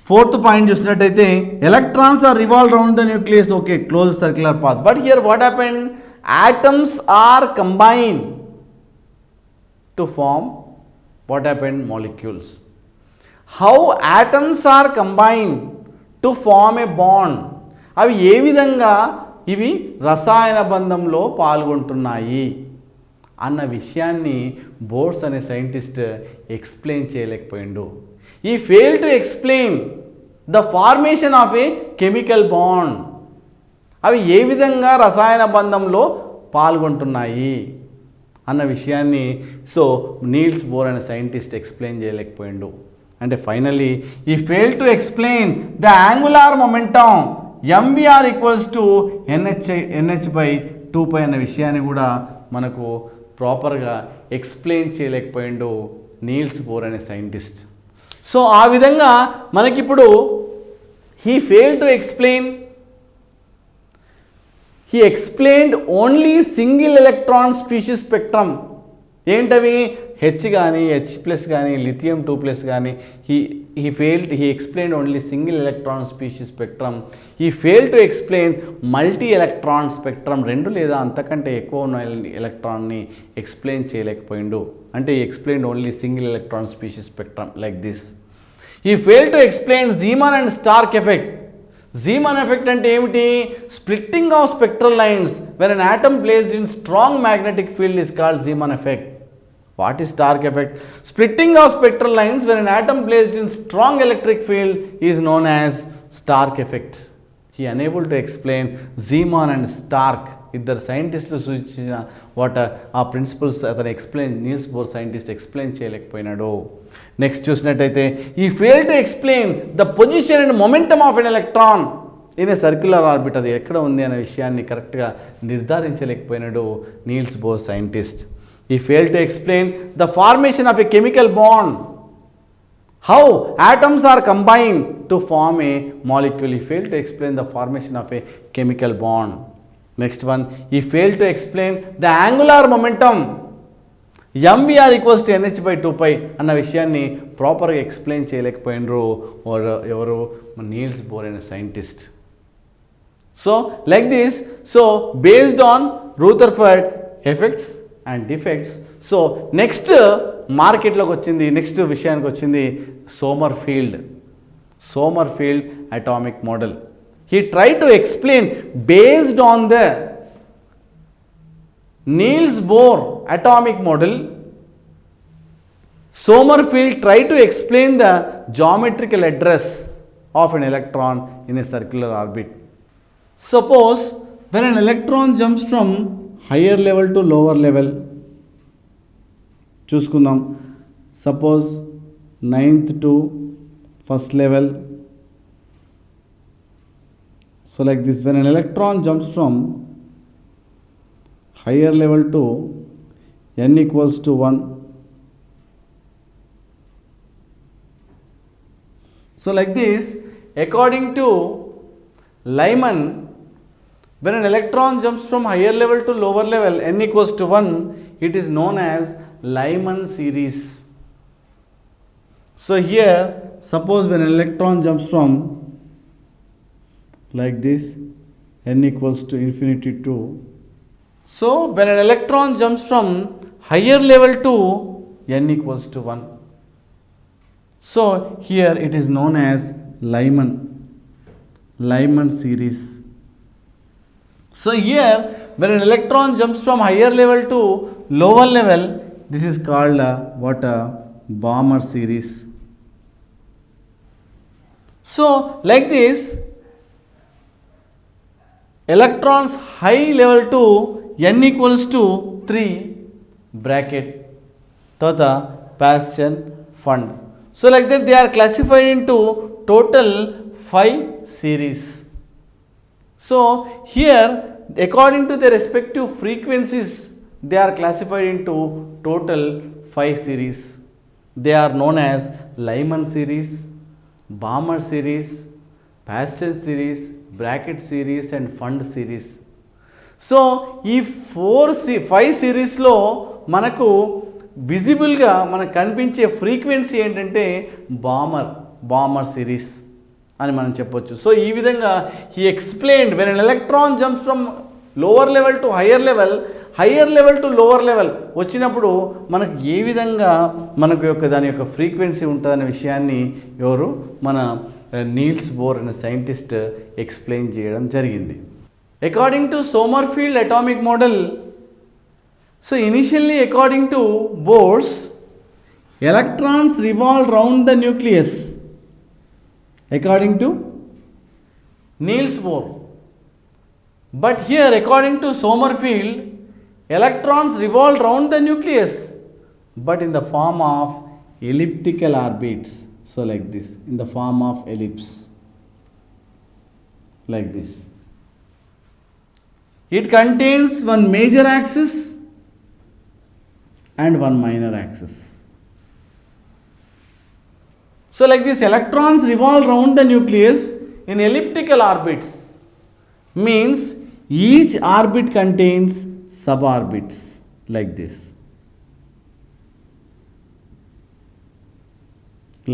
ఫోర్త్ పాయింట్ చూసినట్టయితే electrons are revolve round the nucleus. Okay, close circular path. But here what happened? Atoms are combined to form what happened? Molecules. How atoms are combined to form a bond? అవి ఏ విధంగా ఇవి రసాయన బంధంలో పాల్గొంటున్నాయి అన్న విషయాన్ని బోర్డ్స్ అనే సైంటిస్ట్ ఎక్స్ప్లెయిన్ చేయలేకపోయిండు. He fail to explain the formation of a chemical bond. అవి ఏ విధంగా రసాయన బంధంలో పాల్గొంటున్నాయి అన్న విషయాన్ని సో నీల్స్ బోర్ అనే సైంటిస్ట్ ఎక్స్ప్లెయిన్ చేయలేకపోయిండు. అంటే finally he fail to explain the angular momentum MVR equals to NH/2π అన్న విషయాన్ని కూడా మనకు ప్రాపర్గా ఎక్స్ప్లెయిన్ చేయలేకపోయిండు నీల్స్ బోర్ అనే సైంటిస్ట్. సో ఆ విధంగా మనకిప్పుడు he fail to explain, he explained only single electron species spectrum. ఏంటవి? H కానీ H+ కానీ లిథియం 2+ కానీ he explained only single electron species spectrum. He failed to explain multi electron spectrum. రెండు లేదా అంతకంటే ఎక్కువ ఉన్న ఎలక్ట్రాన్ని ఎక్స్ప్లెయిన్ చేయలేకపోయిండు. అంటే he explained only single electron species spectrum like this. He failed to explain Zeeman and Stark effect. Zeeman effect అంటే ఏమిటి? Splitting of spectral lines when an atom placed in strong magnetic field is called Zeeman effect. What is Stark effect? Splitting of spectral lines when an atom placed in strong electric field is known as Stark effect. He unable to explain Zeeman and Stark. ఇద్దరు సైంటిస్టులు సూచించిన ఆ ప్రిన్సిపల్స్ అతను explain Niels Bohr scientist explain చేయలేకపోయినాడు. నెక్స్ట్ చూసినట్టయితే he fail to explain the position and momentum of an electron in a circular orbit. అది ఎక్కడ ఉంది అనే విషయాన్ని కరెక్ట్గా నిర్ధారించలేకపోయినాడు Niels Bohr scientist. He fail to explain the formation of a chemical bond, how atoms are combined to form a molecule. He failed to explain the formation of a chemical bond. Next one, he failed to explain the angular momentum, mvr equals to nh by 2 pi అన్న విషయాన్ని ప్రాపర్గా ఎక్స్ప్లెయిన్ చేయలేకపోయినరు ఎవరు నీల్స్ బోర్ అనే scientist. So like this, so based on Rutherford effects and defects, so next మార్కెట్లోకి వచ్చింది, నెక్స్ట్ విషయానికి వచ్చింది Sommerfeld atomic model. He try to explain based on the Niels Bohr atomic model. Sommerfeld tried to explain the geometrical address of an electron in a circular orbit. Suppose when an electron jumps from higher level to lower level, చూసుకుందాం, suppose 9th to 1st level. So like this, when an electron jumps from higher level to n equals to 1. So like this, according to Lyman, when an electron jumps from higher level to lower level, n equals to 1, it is known as Lyman series. So here, suppose when an electron jumps from like this, n equals to infinity to, so when an electron jumps from higher level to n equals to 1, so here it is known as Lyman series. So here when an electron jumps from higher level to lower level, this is called Balmer series. So like this, electrons high level to n equals to 3 bracket తర్వాత Paschen fund. So like that they are classified into total 5 series. So here according to their respective frequencies they are classified into total 5 series. They are known as Lyman series, Balmer series, Paschen series, bracket series and fund series. So ఈ 5 సిరీస్లో మనకు విజిబుల్గా మనకు కనిపించే ఫ్రీక్వెన్సీ ఏంటంటే బామర్ సిరీస్ అని మనం చెప్పొచ్చు. సో ఈ విధంగా he explained when an electron jumps from lower level to higher level to lower level వచ్చినప్పుడు మనకు ఏ విధంగా మనకు దాని యొక్క ఫ్రీక్వెన్సీ ఉంటుందనే విషయాన్ని ఎవరు మన నీల్స్ బోర్ అనే సైంటిస్ట్ ఎక్స్ప్లెయిన్ చేయడం జరిగింది. According to Sommerfeld atomic model, so initially according to Bohr's, electrons revolve round the nucleus. According to Niels Bohr. But here according to Sommerfeld, electrons revolve round the nucleus, but in the form of elliptical orbits. So like this, in the form of ellipse. Like this. It contains one major axis and one minor axis. So like this, electrons revolve round the nucleus in elliptical orbits, means each orbit contains suborbits like this.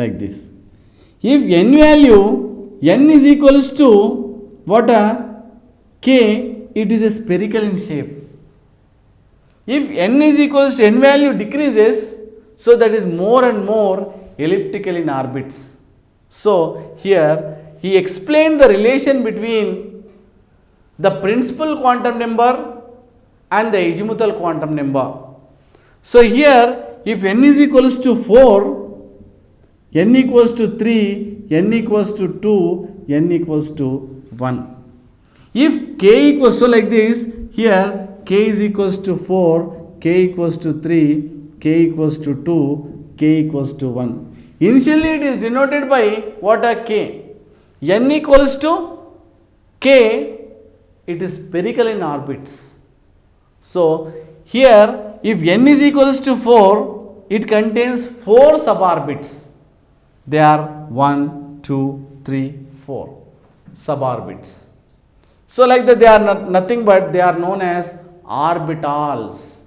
Like this. If n value, n is equals to what k, it is a spherical in shape. If n is equals to n value decreases, so that is more and more elliptical in orbits. So here he explained the relation between the principal quantum number and the azimuthal quantum number. So here if n is equals to 4, n equals to 3, n equals to 2, n equals to 1. If k equals, so like this, here k is equals to 4, k equals to 3, k equals to 2, k equals to 1. Initially it is denoted by what k? N equals to K, it is spherical in orbits. So here if n is equals to 4, it contains 4 suborbits. They are 1, 2, 3, 4 suborbits. So like that, they are nothing but they are known as orbitals.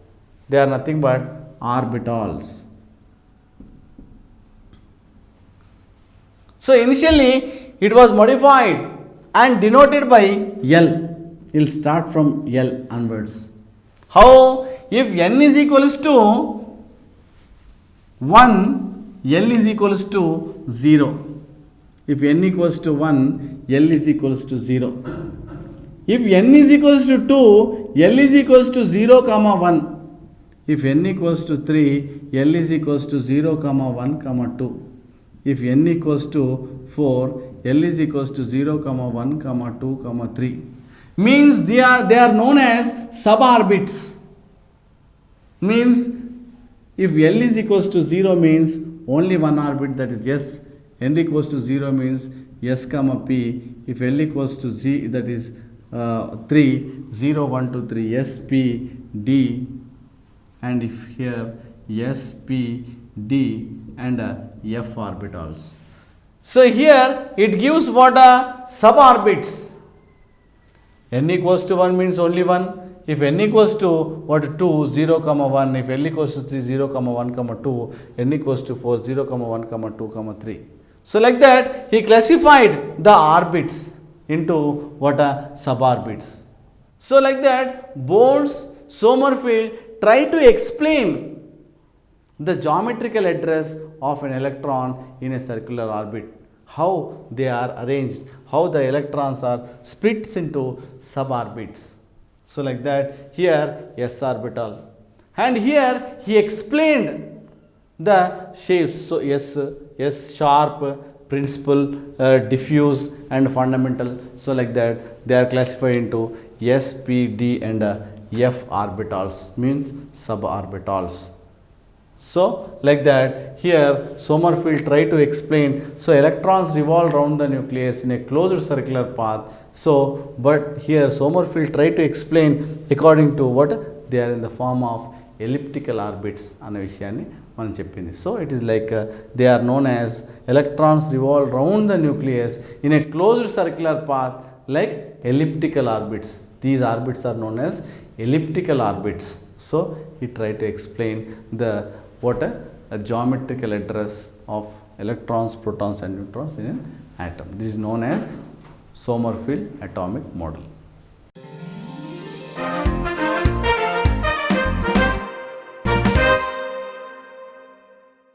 They are nothing but orbitals. So initially it was modified and denoted by L. We'll start from L onwards. How? If n is equals to 1, L is equals to 0. If n equals to 1, L is equals to 0. If n is equals to 2, L is equals to 0, 1. If n equals to 3, L is equals to 0, 1, 2. If n equals to 4, L is equals to 0, 1, 2, 3. Means they are known as suborbits. Means if L is equals to 0 means only one orbit, that is S. N equals to 0 means S, P. If L equals to Z, that is 3, 0, 1, 2, 3, S, P, D. And if here S, P, D and F orbitals. So here it gives what are suborbits. N equals to 1 means only 1. If n equals to what 2, 0, 1. If L equals to 3, 0, 1, 2. N equals to 4, 0, 1, 2, 3. So like that he classified the orbits into what are suborbits. So like that Bones, Sommerfeld try to explain the geometrical address of an electron in a circular orbit, how they are arranged, how the electrons are split into suborbits. So like that here S orbital, and here he explained the shapes. So S sharp, principal, diffuse and fundamental. So like that they are classified into S, P, D and F orbitals, means suborbitals. So like that here Sommerfeld tried to explain, so electrons revolve around the nucleus in a closed circular path. So but here Sommerfeld tried to explain according to what they are in the form of elliptical orbits అనే విషయాన్ని మనం చెప్పింది. So it is like they are known as electrons revolve around the nucleus in a closed circular path like elliptical orbits. These orbits are known as elliptical orbits. So he tried to explain the what a geometrical address of electrons, protons and neutrons in an atom. This is known as Sommerfeld atomic model.